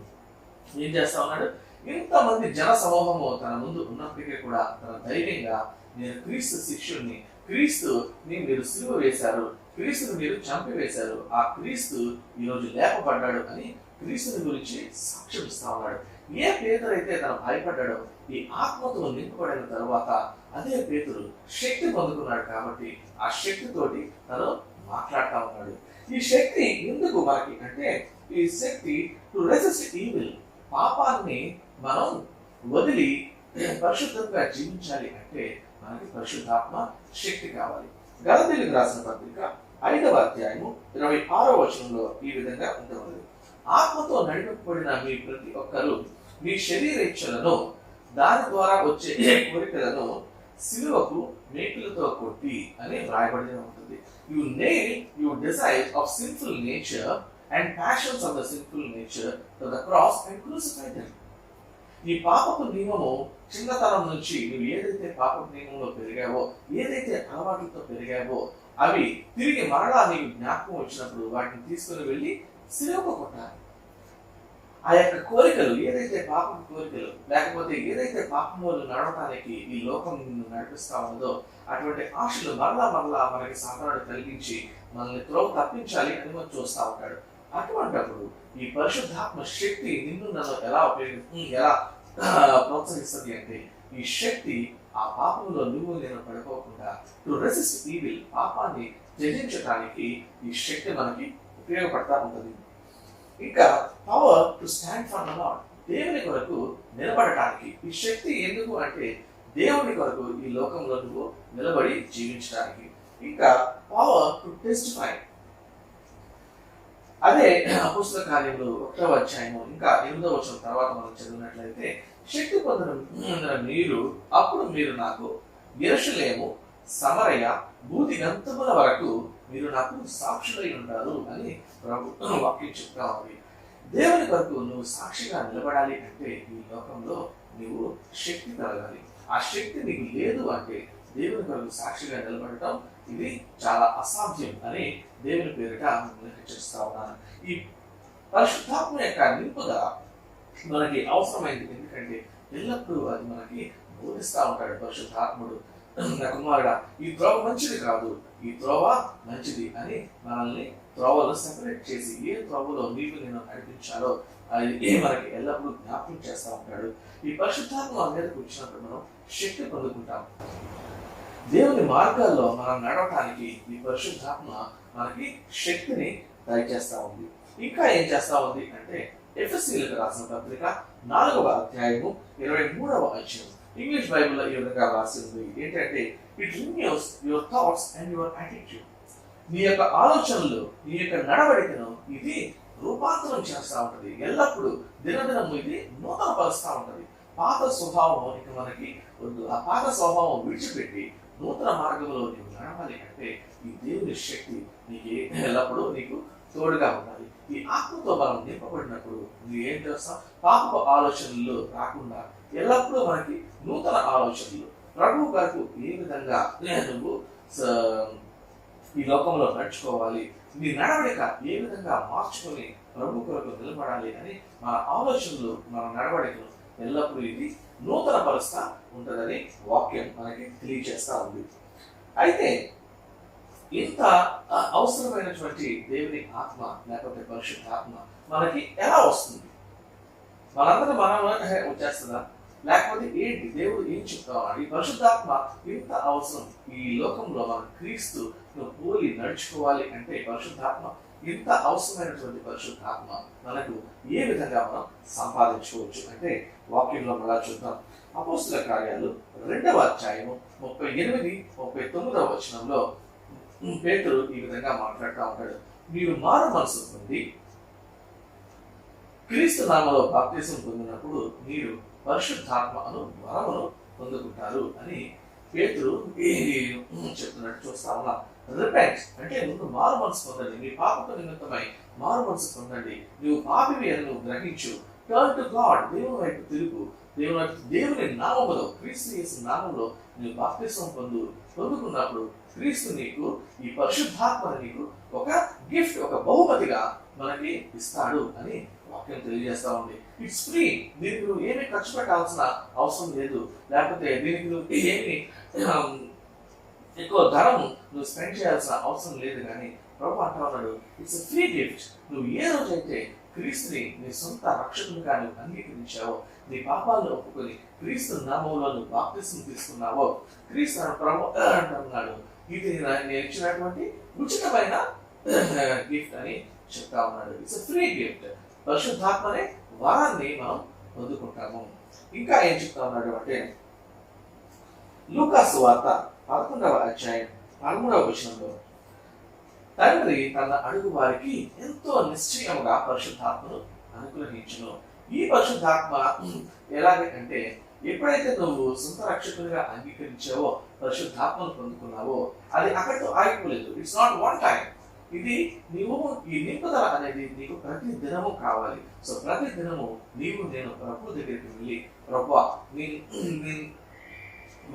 ఏం చేస్తా ఉన్నాడు? ఇంతమంది జన సమూహము తన ముందు ఉన్నప్పటికీ కూడా తన ధైర్యంగా, నేను క్రీస్తు శిష్యుల్ని, క్రీస్తుని మీరు సిలువ వేశారు, క్రీస్తుని మీరు చంపివేశారు, ఆ క్రీస్తు ఈరోజు లేపబడ్డాడు అని క్రీస్తుని గురించి సాక్ష్యం ఇస్తా ఉన్నాడు. ఏ పేతురు అయితే తను భయపడ్డాడో ఈ ఆత్మతో నింపబడిన తరువాత అదే పేతురు శక్తి పొందుకున్నాడు. కాబట్టి ఆ శక్తితోటి తను మాట్లాడుతూ ఉన్నాడు. ఈ శక్తి ఎందుకు మనకి అంటే, ఈ శక్తి టు రెసిస్ట్ ఈవిల్, పాపాన్ని మనం వదిలి పరిశుద్ధంగా జీవించాలి అంటే మనకి పరిశుద్ధాత్మ శక్తి కావాలి. గలతీయులకు రాసిన పత్రిక 5వ అధ్యాయము 26వ వచనంలో ఈ విధంగా ఉంటుంది, ఆత్మతో నడిపింపబడిన మీ ప్రతి ఒక్కరూ మీ శరీరేచ్ఛలను దాని ద్వారా వచ్చే కోరికలను సిలువకు మేకులతో కొట్టి అని వ్రాయబడి ఉంటుంది. You nail your desire of sinful nature and passions of the sinful nature to the cross and crucify them. ఈ పాపపు నియమము చిన్నతనం నుంచి నువ్వు ఏదైతే పాపపు నియమంలో పెరిగావో, ఏదైతే అలవాట్లతో పెరిగావో అవి తిరిగి మరలా నీకు జ్ఞాపకం వచ్చినప్పుడు వాటిని తీసుకుని వెళ్ళి సిలువకు కొట్టాలి. ఆ యొక్క కోరికలు, ఏదైతే పాపం కోరికలు లేకపోతే ఏదైతే పాపం వల్ల నడవటానికి ఈ లోకం నడిపిస్తా ఉన్నదో అటువంటి ఆశలు మరలా మనకి సాధారణ కలిగించి మనల్ని త్రోవ తప్పించాలి అని మనం చూస్తూ ఉంటాడు. అటువంటిప్పుడు ఈ పరిశుద్ధాత్మ శక్తి నిన్ను నన్ను ఎలా ప్రోత్సహిస్తుంది అంటే, ఈ శక్తి ఆ పాపంలో నువ్వు నేను పడిపోకుండా టు రెసిస్ట్ ఈవిల్, పాపాన్ని త్యజించడానికి ఈ శక్తి మనకి ఉపయోగపడతా ఉంటుంది. ఇంకా power to stand for the lord, దేవుని కొరకు నిలబడటానికి ఈ శక్తి ఎందుకు అంటే, దేవుని కొరకు ఈ లోకంలో నువ్వు నిలబడి జీవించడానికి. ఇంకా పవర్ టు టెస్టిఫై, అదే అపోస్తల కార్యములు 1వ అధ్యాయము ఇంకా 8వ వచనం తర్వాత మనం చదివినట్లయితే, శక్తి పొందిన మీరు అప్పుడు మీరు నాకు యెరూషలేము, సమరయ భూతి గంతముల వరకు మీరు నాకు సాక్షులై ఉంటారు అని ప్రభు వాక్యం చెప్తా ఉంది. దేవుని కొరకు నువ్వు సాక్షిగా నిలబడాలి అంటే ఈ లోకంలో నువ్వు శక్తి కలగాలి. ఆ శక్తి నీకు లేదు అంటే దేవుని కొరకు సాక్షిగా నిలబడటం ఇది చాలా అసాధ్యం అని దేవుని పేరిట హెచ్చరిస్తా ఉన్నాను. ఈ పరిశుద్ధాత్మ యొక్క నింపుదల మనకి అవసరమైంది. ఎందుకంటే ఎల్లప్పుడూ అది మనకి బోధిస్తా ఉంటాడు పరిశుద్ధాత్ముడు. నా కుమారుడా, ఈ త్రోవ మంచిది కాదు, ఈ త్రోవ మంచిది అని మనల్ని త్రోవలు సెపరేట్ చేసి ఏ త్రోవలో నీకు నేను నడిపించాలో అది మనకి ఎల్లప్పుడూ జ్ఞాపకం చేస్తూ ఉంటాడు. ఈ పరిశుద్ధాత్మ మీదకి వచ్చినప్పుడు మనం శక్తి పొందుకుంటాం. దేవుని మార్గాల్లో మనం నడవటానికి ఈ పరిశుద్ధాత్మ మనకి శక్తిని దయచేస్తా ఉంది. ఇంకా ఏం చేస్తా ఉంది అంటే ఎఫెసీయులకు రాసిన పత్రిక 4వ అధ్యాయము 23వ వచనం ఇంగ్లీష్ బైబిల్లో ఈ విధంగా రాసి ఉంది. ఏంటంటే it renews your thoughts and your attitude. నీ యొక్క ఆలోచనలు, నీ యొక్క నడవడికను ఇది రూపాంతరం చేస్తూ ఉంటది. ఎల్లప్పుడూ దినదినం ఇది నూతన పరుస్తూ ఉంటది. పాత స్వభావం ఇక మనకి వద్దు. ఆ పాత స్వభావం విడిచిపెట్టి నూతన మార్గంలో నీవు నడవాలి అంటే ఈ దేవుని శక్తి నీకు ఎల్లప్పుడూ నీకు తోడుగా ఉండాలి. ఈ ఆత్మతో మనం నింపబడినప్పుడు నువ్వు ఏం చేస్తావు? పాపపు ఆలోచనలు రాకుండా ఎల్లప్పుడూ మనకి నూతన ఆలోచనలు, ప్రభువు గారికి ఏ విధంగా నువ్వు ఈ లోకంలో నడుచుకోవాలి, నీ నడవడిక ఏ విధంగా మార్చుకొని ప్రభు కొరకు నిలబడాలి అని మన ఆలోచనలు, మన నడవడికలు ఎల్లప్పుడూ ఇది నూతన పరుస్తా ఉంటుందని వాక్యం మనకి తెలియజేస్తా ఉంది. అయితే ఇంత అవసరమైనటువంటి దేవుని ఆత్మ లేకపోతే పరిశుద్ధాత్మ మనకి ఎలా వస్తుంది? మనందరూ మనం వచ్చేస్తుందా? లేకపోతే ఏంటి? దేవుడు ఏం చెప్తామన్నాడు? ఈ పరిశుద్ధాత్మ ఇంత అవసరం. ఈ లోకంలో మనం క్రీస్తు పోలి నడుచుకోవాలి అంటే పరిశుద్ధాత్మ ఇంత అవసరమైనటువంటి పరిశుద్ధాత్మ మనకు ఏ విధంగా మనం సంపాదించుకోవచ్చు అంటే వాక్యంలో మళ్ళా చూద్దాం. అపోస్తుల కార్యాలు 2వ అధ్యాయము 38-39 వచనంలో పేతురు ఈ విధంగా మాట్లాడుతూ ఉంటాడు. మీరు మారు మనసు పొంది క్రీస్తు నామములో బాప్తిసం పొందినప్పుడు మీరు పరిశుద్ధాత్మ అను వరమును పొందుకుంటారు అని పేతురు చెప్తున్నట్టు చూస్తా ఉన్నా. రిపెంట్ అంటే ముందు మారు మనసు పొందండి. మీ పాపకు నిమిత్తమై మారు మనసు పొందండి. నువ్వు పాపివి అని నువ్వు గ్రహించు. టర్న్ టు గాడ్, దేవుని వైపు తిరుగు. దేవుని నామములో, క్రీస్తు యేసు నామములో నువ్వు బాప్తిసం పొందుకున్నప్పుడు క్రీస్తు నీకు ఈ పరిశుద్ధాత్మను నీకు ఒక గిఫ్ట్, ఒక బహుమతిగా మనకి ఇస్తాడు అని వాక్యం తెలియజేస్తా ఉంది. It's free. దీనికి నువ్వు ఏమీ ఖర్చు పెట్టాల్సిన అవసరం లేదు. లేకపోతే దీనికి నువ్వు ఏమి ఎక్కువ ధనము నువ్వు స్పెండ్ చేయాల్సిన అవసరం లేదు. కానీ ప్రభు అంటా ఉన్నాడు, ఇట్స్ ఫ్రీ గిఫ్ట్. నువ్వు ఏ రోజైతే క్రీస్తుని నీ సొంత రక్షకునిగా నువ్వు అంగీకరించావో, నీ పాపాలను ఒప్పుకొని క్రీస్తు నామములో నువ్వు బాప్తిసం తీసుకున్నావో, క్రీస్తు ప్రభు అంటున్నాడు, ఇది నేను ఇచ్చినటువంటి ఉచితమైన గిఫ్ట్ అని చెప్తా ఉన్నాడు. It's free gift. పరిశుద్ధాత్మనే వరాన్ని మనం పొందుకుంటాము. ఇంకా ఏం చెప్తా ఉన్నాడు అంటే లూకా సువార్త 11వ అధ్యాయం 13వ వచనంలో తండ్రి తన అడుగు వారికి ఎంతో నిశ్చయముగా పరిశుద్ధాత్మను అనుగ్రహించును. ఈ పరిశుద్ధాత్మ ఎలాగంటే ఎప్పుడైతే నువ్వు సొంత రక్షకునిగా అంగీకరించావో, పరిశుద్ధాత్మను పొందుకున్నావో, అది అక్కడితో ఆగిపోలేదు. It's not one time. ఇది నీవు ఈ నింపుదల అనేది నీకు ప్రతి దినము కావాలి. సో ప్రతి దినము నీవు నేను ప్రభు దగ్గరికి వెళ్ళి, ప్రభువా నేను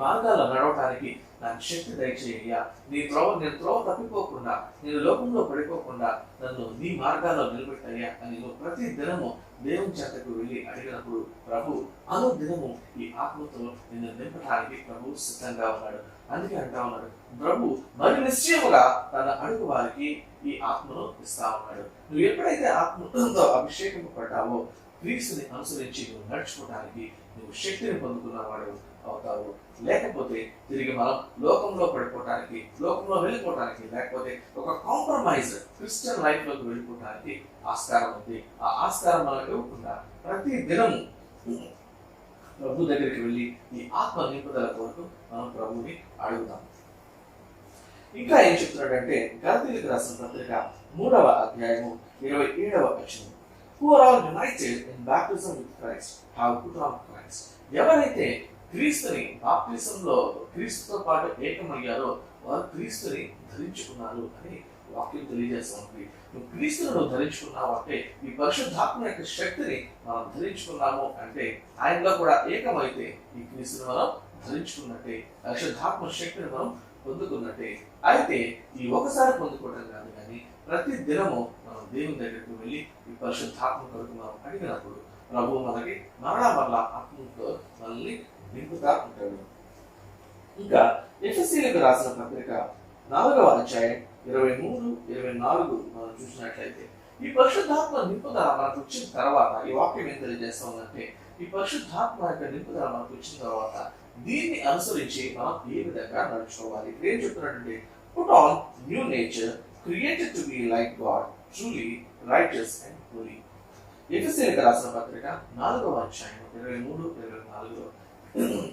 మార్గాల్లో నడవటానికి నాకు శక్తి దయచేయ్యా, నేను త్రోవ తప్పిపోకుండా, నేను లోకంలో పడిపోకుండా నన్ను నీ మార్గాల్లో నిలబెట్టయ్యా అని నువ్వు ప్రతి దినము దేవుని చెంతకు వెళ్ళి అడిగినప్పుడు ప్రభు అనుదినము ఈ ఆత్మతో నిన్ను నింపడానికి ప్రభు సిద్ధంగా ఉన్నాడు. అందుకే అంటా ఉన్నాడు, ప్రభు మరి నిశ్చయముగా తన అడుగు వారికి ఈ ఆత్మను ఇస్తా ఉన్నాడు. నువ్వు ఎప్పుడైతే ఆత్మతో అభిషేకింపబడ్డావో క్రీస్తుని అనుసరించి నువ్వు నడుచుకోవడానికి నువ్వు శక్తిని పొందుకున్నవాడు అవుతావు. లేకపోతే తిరిగి మనం లోకంలో పడిపోవటానికి, లోకంలో వెళ్ళిపోవటానికి, లేకపోతే ఒక కాంప్రమైజ్ క్రిస్టియన్ లైఫ్ లోకి వెళ్ళిపోవటానికి ఆస్కారం ఉంది. ఆ ఆస్కారం మనం ఇవ్వకుండా ప్రతి దినము ప్రభు దగ్గరికి వెళ్ళి ఈ ఆత్మ నింపుదల కొరకు మనం ప్రభుని అడుగుతాం. ఇంకా ఏం చెప్తున్నాడంటే గలతీయులకు రాసిన పత్రిక 3వ అధ్యాయము 27వ వచనం, who are all united in baptism with Christ have put on Christ. ఎవరైతే క్రీస్తుని బాప్తిసంలో క్రీస్తుతో పాటు ఏకమయ్యారో వారు క్రీస్తుని ధరించుకున్నారు అని వాక్యం తెలియజేస్తుంది. నువ్వు క్రీస్తును ధరించుకున్నావు అంటే ఈ పరిశుద్ధాత్మ యొక్క శక్తిని మనం ధరించుకున్నాము అంటే ఆయనలో కూడా ఏకమైతే ఈ క్రీస్తుని మనం ధరించుకున్నట్టే, పరిశుద్ధాత్మ శక్తిని మనం పొందుకున్నట్టే. అయితే ఈ ఒకసారి పొందుకోవడం కాదు కానీ ప్రతి దినము మనం దేవుని దగ్గరికి వెళ్ళి ఈ పరిశుద్ధాత్మ కొరకు మనం అడిగినప్పుడు ప్రభు మనకి మరలా ఆత్మతో మనల్ని నింపుతా ఉంటాడు. ఇంకా ఎఫెసీయులకు రాసిన పత్రిక 4వ అధ్యాయం 23-24 మనం చూసినట్లయితే ఈ పరిశుద్ధాత్మ నింపుదల మనకు వచ్చిన తర్వాత ఈ వాక్యం ఏం తెలియజేస్తుందంటే ఈ పరిశుద్ధాత్మ యొక్క నింపుదల మనకు వచ్చిన తర్వాత దీన్ని అనుసరించి మనం ఏ విధంగా నడుచుకోవాలి. ఏం చెప్తున్నాడంటే put on new nature created to be like God truly righteous and holy. ఎఫెసీయులకు రాసిన పత్రిక 4వ అధ్యాయం 23-24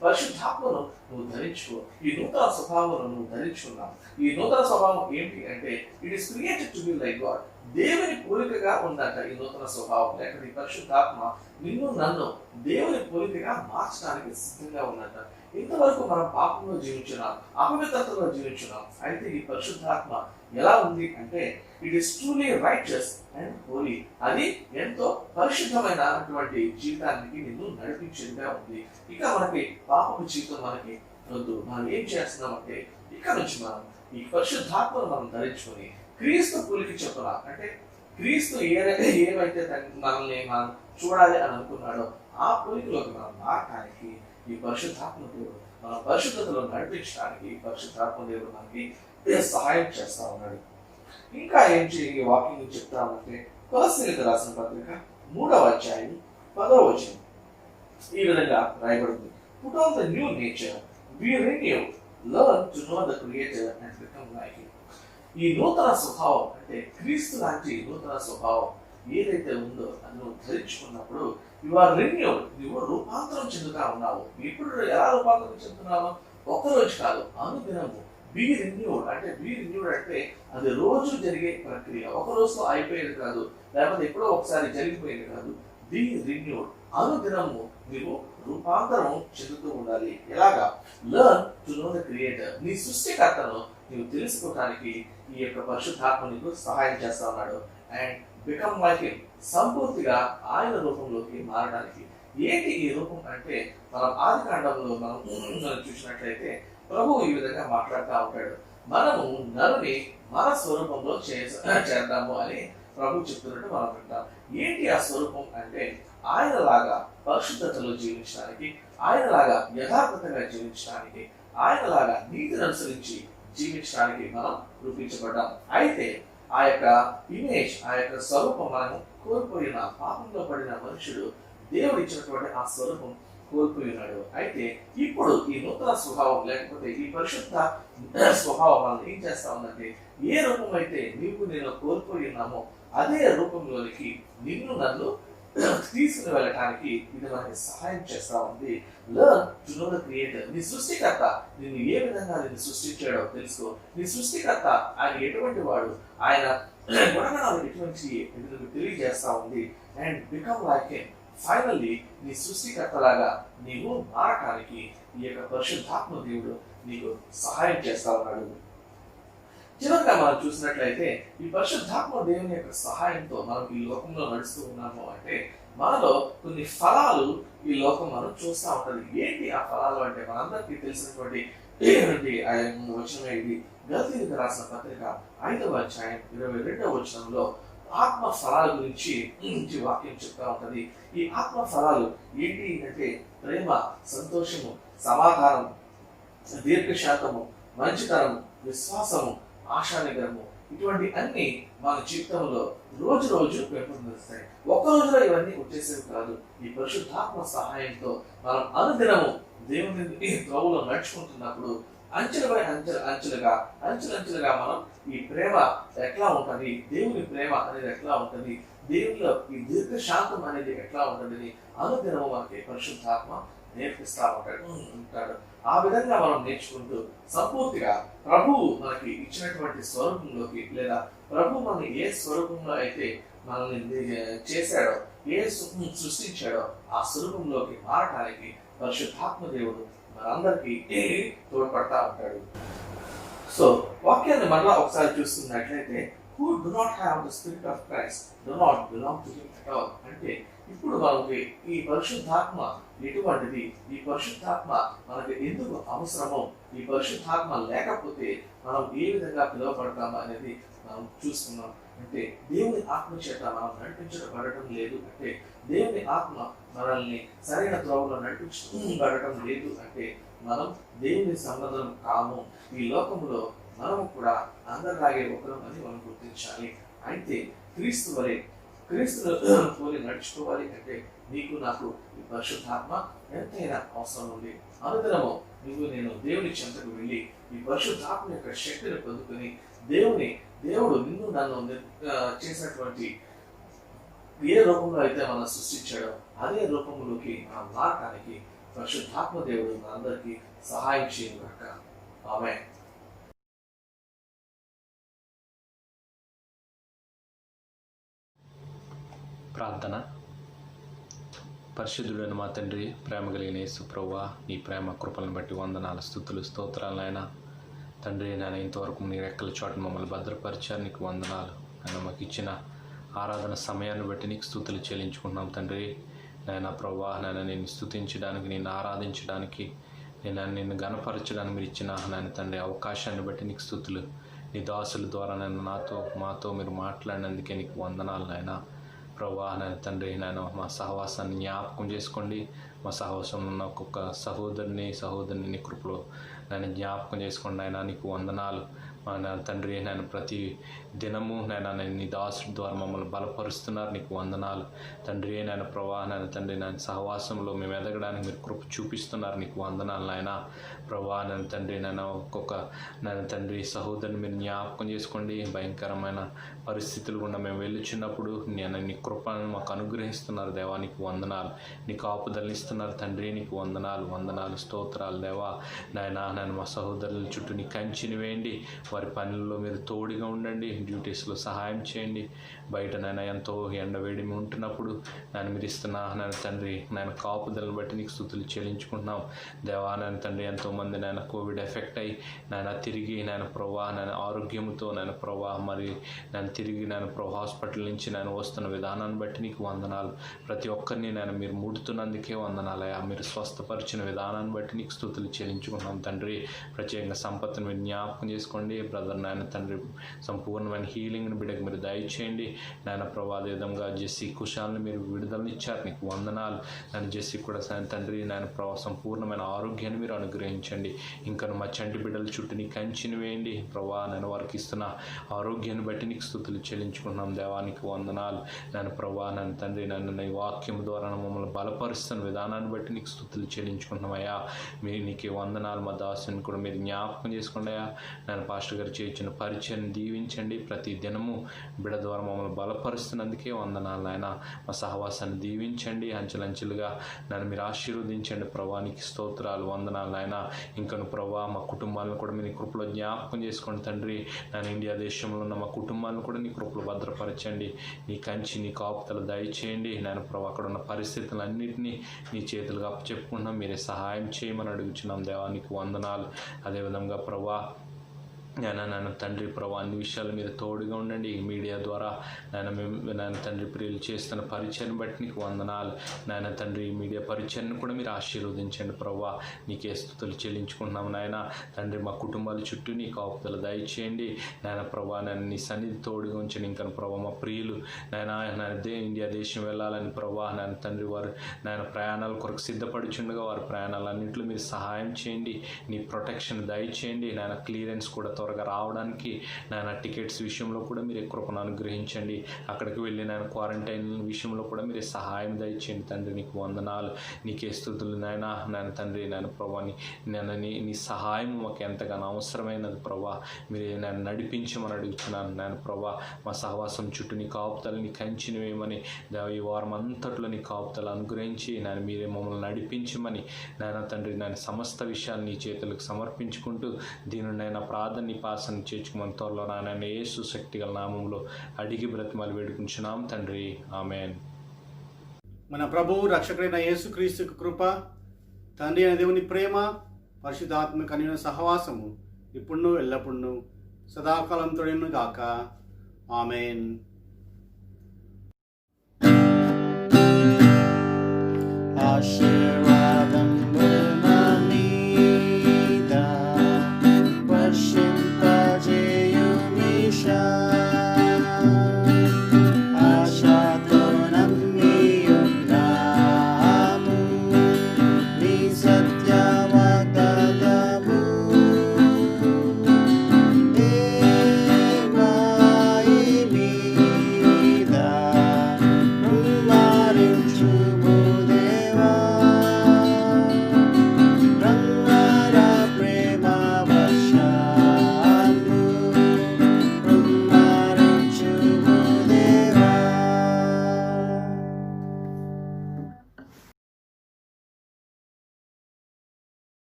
పరిశుద్ధాత్మను నువ్వు ధరించుకో, ఈ నూతన స్వభావం నువ్వు ధరించుకున్నావు. ఈ నూతన స్వభావం ఏంటి అంటే it is created to be like God, దేవుని పోలికగా ఉందట ఈ నూతన స్వభావం. లేక ఈ పరిశుద్ధాత్మ నిన్ను నన్ను దేవుని పోలికగా మార్చడానికి సిద్ధంగా ఉన్నట. ఇంతవరకు మనం పాపంలో జీవించున్నాం, అపవిత్రతలో జీవించున్నాం. అయితే ఈ పరిశుద్ధాత్మ ఎలా ఉంది అంటే it is truly righteous and holy, అది ఎంతో పరిశుద్ధమైనటువంటి జీవితానికి నిన్ను నడిపించేదిగా ఉంది. ఇక మనకి పాపపు జీవితం మనకి వద్దు. మనం ఏం చేస్తున్నామంటే ఇక నుంచి మనం ఈ పరిశుద్ధాత్మను మనం ధరించుకొని క్రీస్తు పోలిక చెప్పున అంటే క్రీస్తు ఏమైతే మనల్ని మనం చూడాలి అని అనుకున్నాడో ఆ పోలికలోకి మనం మారడానికి ఈ పరిశుద్ధాత్మ దేవుడు మన పరిశుద్ధతలో నడిపించడానికి పరిశుద్ధాత్మ దేవుడు మనకి సహాయం చేస్తా ఉన్నాడు. ఇంకా ఏం చేయి వాక్యం చెప్తామంటే కొలస్సీయులకు రాసిన పత్రిక 3వ అధ్యాయం 10వ వచనం ఈ విధంగా రాయబడింది. Put on the new nature, B renewed, learn to know the creator and become like him. ఈ నూతన స్వభావం అంటే క్రీస్తు లాంటి నూతన స్వభావం ఏదైతే ఉందో అది నువ్వు ధరించుకున్నప్పుడు యు ఆర్ రెన్యూడ్, నువ్వు రూపాంతరం చెందుతా ఉన్నావు. ఇప్పుడు ఎలా రూపాంతరం చెందుతున్నావు? ఒక్కరోజు కాదు, అనుదినము. బీ రెన్యూడ్ అంటే అది రోజు జరిగే ప్రక్రియ, ఒక రోజుతో అయిపోయేది కాదు, లేకపోతే ఎప్పుడో ఒకసారి జరిగిపోయేది కాదు. బీ రెన్యూడ్, అనుదినము నువ్వు రూపాంతరం చెందుతూ ఉండాలి. ఎలాగా? Learn to know the creator, నీ సృష్టికర్తను నువ్వు తెలుసుకోవడానికి ఈ యొక్క పరిశుద్ధాత్మ నీకు సహాయం చేస్తా ఉన్నాడు. అండ్ బికమ్ లైక్ హిమ్, సంపూర్తిగా ఆయన రూపంలోకి మారడానికి. ఏంటి ఈ రూపం అంటే మనం ఆది కాండంలో మనం చూసినట్లయితే ప్రభువు ఈ విధంగా మాట్లాడుతూ ఉంటాడు. మనము నరుని మన స్వరూపంలో చేద్దాము అని ప్రభు చెప్తున్నట్టు మనం వింటాం. ఏంటి ఆ స్వరూపం అంటే ఆయనలాగా పరిశుద్ధతలో జీవించడానికి, ఆయనలాగా యథార్థంగా జీవించడానికి, ఆయనలాగా నీతిని అనుసరించి జీవించడానికి మనం రూపించబడ్డాం. అయితే ఆ యొక్క ఇమేజ్, ఆ యొక్క స్వరూపం మనం కోల్పోయిన పాపంలో పడిన మనుషుడు దేవుడు ఇచ్చినటువంటి ఆ స్వరూపం కోల్పోయినాడు. అయితే ఇప్పుడు ఈ నూతన స్వభావం లేకపోతే ఈ పరిశుద్ధ స్వభావం మనం ఏం చేస్తా ఉందంటే ఏ రూపం అయితే నీవు నేను కోల్పోయి ఉన్నామో అదే రూపంలోనికి నిన్ను నన్ను తీసుకుని వెళ్ళటానికి ఇది మనకి సహాయం చేస్తా ఉంది. Learn to know the creator, నీ సృష్టికర్త నిన్ను ఏ విధంగా నిన్ను సృష్టించాడో తెలుసుకో. నీ సృష్టికర్త ఆయన ఎటువంటి వాడు, ఆయన గుణగణాలు ఎటువంటి తెలియజేస్తా ఉంది. And become like him, finally నీ సృష్టికర్తలాగా నీవు మారటానికి ఈ యొక్క పరిశుద్ధాత్మ దేవుడు నీకు సహాయం చేస్తా ఉన్నాడు. చివరిగా మనం చూసినట్లయితే ఈ పరిశుద్ధాత్మ దేవుని యొక్క సహాయంతో మనం ఈ లోకంలో నడుస్తూ ఉన్నాము అంటే మనలో కొన్ని ఫలాలు ఈ లోకం మనం చూస్తూ ఉంటది. ఏంటి ఆ ఫలాలు అంటే మనందరికీ తెలిసినటువంటి వచనమే ఇది. గలతీయులకు రాసిన పత్రిక 5వ అధ్యాయం 22వ వచనంలో ఆత్మ ఫలాల గురించి వాక్యం చెప్తా ఉంటది. ఈ ఆత్మ ఫలాలు ఏంటి అంటే ప్రేమ, సంతోషము, సమాధానం, దీర్ఘశాంతము, మంచితనము, విశ్వాసము, ఆశానిగ్రహము, ఇటువంటి అన్ని మన జీవితంలో రోజు రోజు పెంపొందిస్తాయి. ఒక్క రోజులో ఇవన్నీ వచ్చేసేవి కాదు. ఈ పరిశుద్ధాత్మ సహాయంతో మనం అనుదినము దేవుని త్రోవలో నడుచుకుంటున్నప్పుడు అంచెలపై అంచెలుగా మనం ఈ ప్రేమ ఎట్లా ఉంటది, దేవుని ప్రేమ అనేది ఎట్లా ఉంటది, దేవునిలో ఈ దీర్ఘశాంతం అనేది ఎట్లా ఉంటది అనుదినము మనకి పరిశుద్ధాత్మ నేర్పిస్తా ఉంటాడు. ఆ విధంగా మనం నేర్చుకుంటూ సంపూర్తిగా ప్రభువు మనకి ఇచ్చినటువంటి స్వరూపంలోకి లేదా ప్రభు మనం ఏ స్వరూపంలో అయితే మనల్ని చేశాడో, ఏ సృష్టించాడో ఆ స్వరూపంలోకి మారటానికి పరిశుద్ధాత్మ దేవుడు మనందరికీ తోడ్పడతా ఉంటాడు. సో వాక్యాన్ని మరలా ఒకసారి చూస్తున్నట్లయితే who do not have the spirit of Christ do not belong to him at all. అంటే ఇప్పుడు మనకి ఈ పరిశుద్ధాత్మ ఎటువంటిది, ఈ పరిశుద్ధాత్మ మనకి ఎందుకు అవసరమో, ఈ పరిశుద్ధాత్మ లేకపోతే మనం ఏ విధంగా పిలువబడతామో అనేది మనం చూస్తున్నాం. అంటే దేవుని ఆత్మ చేత మనం నడిపించబడటం లేదు అంటే, దేవుని ఆత్మ మనల్ని సరైన త్రోవలో నడిపించబడటం లేదు అంటే మనం దేవుని సంబంధం కాము. ఈ లోకంలో మనము కూడా అందరిలాగే ఒకరం అని మనం గుర్తించాలి. అయితే క్రీస్తును పోలి నడుచుకోవాలి అంటే నీకు నాకు ఈ పరిశుద్ధాత్మ ఎంతైనా అవసరం ఉంది. అనుదినము నేను దేవుని చెంతకు వెళ్ళి ఈ పరిశుద్ధాత్మ యొక్క శక్తిని పొందుకొని దేవుడు నిన్ను నన్ను చేసినటువంటి ఏ రూపంలో అయితే మనం సృష్టించాడో అదే రూపంలోకి మనం మారటానికి పరిశుద్ధాత్మ దేవుడు మనందరికీ సహాయం చేయను గాక. ఆమేన్. ప్రార్థన. పరిశుద్ధుడైన మా తండ్రి, ప్రేమ కలిగిన యేసు ప్రభువా, నీ ప్రేమ కృపలను బట్టి వందనాలు, స్తుతులు, స్తోత్రాలు నాయన. తండ్రి, నేను ఇంతవరకు నీ రెక్కల చోట మమ్మల్ని భద్రపరిచారు, నీకు వందనాలు. నేను మాకు ఇచ్చిన ఆరాధన సమయాన్ని బట్టి నీకు స్తుతులు చెల్లించుకుంటున్నాం తండ్రి. నాయన ప్రభువా, నేను నిన్ను స్తుతించడానికి, నిన్ను ఆరాధించడానికి, నిన్ను గణపరచడానికి మీరు ఇచ్చిన నాయన తండ్రి అవకాశాన్ని బట్టి నీకు స్తుతులు. నీ దాసుల ద్వారా నేను మాతో మీరు మాట్లాడినందుకే నీకు వందనాలు నాయన ప్రభువా. నాయన తండ్రి, నేను మా సహవాసాన్ని జ్ఞాపకం చేసుకోండి. మా సహవాసంలో ఉన్న ఒక్కొక్క సహోదరిని నీ కృపలో నేను జ్ఞాపకం చేసుకోండి నాయన. నీకు వందనాలు నా తండ్రి. నేను ప్రతి దినము నేను నీ దాసుడి ద్వారా మమ్మల్ని బలపరుస్తున్నారు, నీకు వందనాలు తండ్రి. నేను ప్రభా నేను తండ్రి, నేను సహవాసంలో మేము ఎదగడానికి మీరు కృప చూపిస్తున్నారు, నీకు వందనాలు నాయన ప్రభా. నేను తండ్రి, నేను తండ్రి సహోదరుని మీరు జ్ఞాపకం చేసుకోండి. భయంకరమైన పరిస్థితులు గుండా మేము వెళ్ళుచున్నప్పుడు నేను నీ కృపను మాకు అనుగ్రహిస్తున్నారు దేవా, నీకు వందనాలు. నీ కాపుదలని ఇస్తున్నారు తండ్రి, నీకు వందనాలు స్తోత్రాలు దేవా. నేను మా సహోదరుల చుట్టూ నీ కంచిని వేయండి, వారి పనుల్లో మీరు తోడుగా ఉండండి, డ్యూటీస్లో సహాయం చేయండి. బయట నేను ఎంతో ఎండవేడిమి ఉంటున్నప్పుడు నేను మీరు ఇస్తున్నా నేను తండ్రి, నేను కాపుదలను బట్టి నీకు స్తుతులు చెల్లించుకుంటున్నాం దేవా. నేను తండ్రి, ఎంతోమంది నేను కోవిడ్ ఎఫెక్ట్ అయ్యి నేను తిరిగి నేను ప్రభా నేను ఆరోగ్యంతో నేను ప్రభా మరి నేను తిరిగి నేను హాస్పిటల్ నుంచి నేను వస్తున్న విధానాన్ని బట్టి నీకు వందనాలు. ప్రతి ఒక్కరిని మీరు ముడుతున్నందుకే వందనాలయ్యా. మీరు స్వస్థపరిచిన విధానాన్ని బట్టి నీకు స్తుతులు చెల్లించుకుంటున్నాం తండ్రి. ప్రత్యేకంగా సంపత్తును మీరు జ్ఞాపకం చేసుకోండి బ్రదర్ నాయన తండ్రి. సంపూర్ణమైన హీలింగ్ని బిడ్డకు మీరు దయచేయండి నాయన ప్రభా. అదే విధంగా జెస్సీ కుషాల్ని మీరు విడుదలనిచ్చారు, నీకు వందనాలు. నేను జెస్సీ కూడా తండ్రి నాయన ప్రభా సంపూర్ణమైన ఆరోగ్యాన్ని మీరు అనుగ్రహించండి. ఇంకా మా చంటి బిడ్డల చుట్టూ నీ కంచిని వేయండి ప్రభా. నేను వారికి ఇస్తున్న ఆరోగ్యాన్ని బట్టి నీకు స్తుతులు చెల్లించుకుంటున్నాం దేవా, నీకు వందనాలు. నేను ప్రభా నన్ను తండ్రి నన్ను నీ వాక్యం ద్వారా మమ్మల్ని బలపరుస్తున్న విధానాన్ని బట్టి నీకు స్తుతులు చెల్లించుకుంటున్నామయ్యా. నీకే వందనాలు. మా దాసుని కూడా మీరు జ్ఞాపకం చేసుకోండి అయ్యా. నేను పాస్టర్ గారు చేయించిన పరిచయం దీవించండి. ప్రతి దినము బిడ ద్వారా మమ్మల్ని బలపరుస్తున్నందుకే వందనాలు నాయన. మా సహవాసాన్ని దీవించండి, అంచెలంచెలుగా నన్ను మీరు ఆశీర్వదించండి ప్రభా. నీకు స్తోత్రాలు, వందనాలు నాయన. ఇంకను ప్రభా మా కుటుంబాలను కూడా మీ కృపలో జ్ఞాపకం చేసుకోండి తండ్రి. నేను ఇండియా దేశంలో ఉన్న మా కుటుంబాలను కూడా నీ కృపలో భద్రపరచండి. నీ కంచి నీ కాపుతలు దయచేయండి నేను ప్రభా. అక్కడ ఉన్న పరిస్థితులన్నింటినీ నీ చేతులుగా చెప్పుకుంటున్నాం, మీరే సహాయం చేయమని అడుగుచున్నాం దేవా, నీకు వందనాలు. అదేవిధంగా ప్రభా నేను తండ్రి ప్రభా అన్ని విషయాల మీద తోడుగా ఉండండి. మీడియా ద్వారా నేను తండ్రి ప్రియులు చేస్తున్న పరిచయం బట్టి నీకు వందనాలు నాయన తండ్రి. మీడియా పరిచయాన్ని కూడా మీరు ఆశీర్వదించండి ప్రభా. నీకే స్తుతులు చెల్లించుకుంటున్నాము నాయన తండ్రి. మా కుటుంబాల చుట్టూ నీ కాపుదలు దయచేయండి నాయన ప్రభా. నేను నీ సన్నిధి తోడుగా ఉంచండి. ఇంకా ప్రభా మా ప్రియులు నాయన ఇండియా దేశం వెళ్ళాలని ప్రభా నేను తండ్రి వారు నేను ప్రయాణాల కొరకు సిద్ధపడుచుండగా వారి ప్రయాణాలన్నింటిలో మీరు సహాయం చేయండి. నీ ప్రొటెక్షన్ దయచేయండి నాయన. క్లియరెన్స్ కూడా త్వరగా రావడానికి నాయన టికెట్స్ విషయంలో కూడా మీరు కృపను అనుగ్రహించండి. అక్కడికి వెళ్ళి నేను క్వారంటైన్ విషయంలో కూడా మీరు సహాయం దయచేయండి తండ్రి. నీకు వందనాలు, నీకే స్తుతులు నాయన తండ్రి. నేను ప్రభాని నీ సహాయం మాకు ఎంతగానో అవసరమైనది ప్రభా. మీరు నేను నడిపించమని అడుగుతున్నాను నేను ప్రభా. మా సహవాసం చుట్టూ నీ కాపుతలు నీ కంచిని వేయమని ఈ వారం అంతట్లో నీ కాపుతలు అనుగ్రహించి నేను మీరే మమ్మల్ని నడిపించమని నాయన తండ్రి. నేను సమస్త విషయాలు నీ చేతులకు సమర్పించుకుంటూ దీని నేను ప్రార్థన పాసన చేర్చుకోమని త్వరలో నాయన యేసు శక్తిగల నామంలో అడిగి బ్రతిమాలు వేడుకుంటున్నాం తండ్రి, ఆమేన్. మన ప్రభువు రక్షకుడైన యేసుక్రీస్తు కృప, తండ్రి అయిన దేవుని ప్రేమ, పరిశుద్ధాత్మక అన్యోన్య సహవాసము ఇప్పుడు ఎల్లప్పుడూ సదాకాలం తోడేను గాక. ఆమేన్. ఆశీర్వాదములు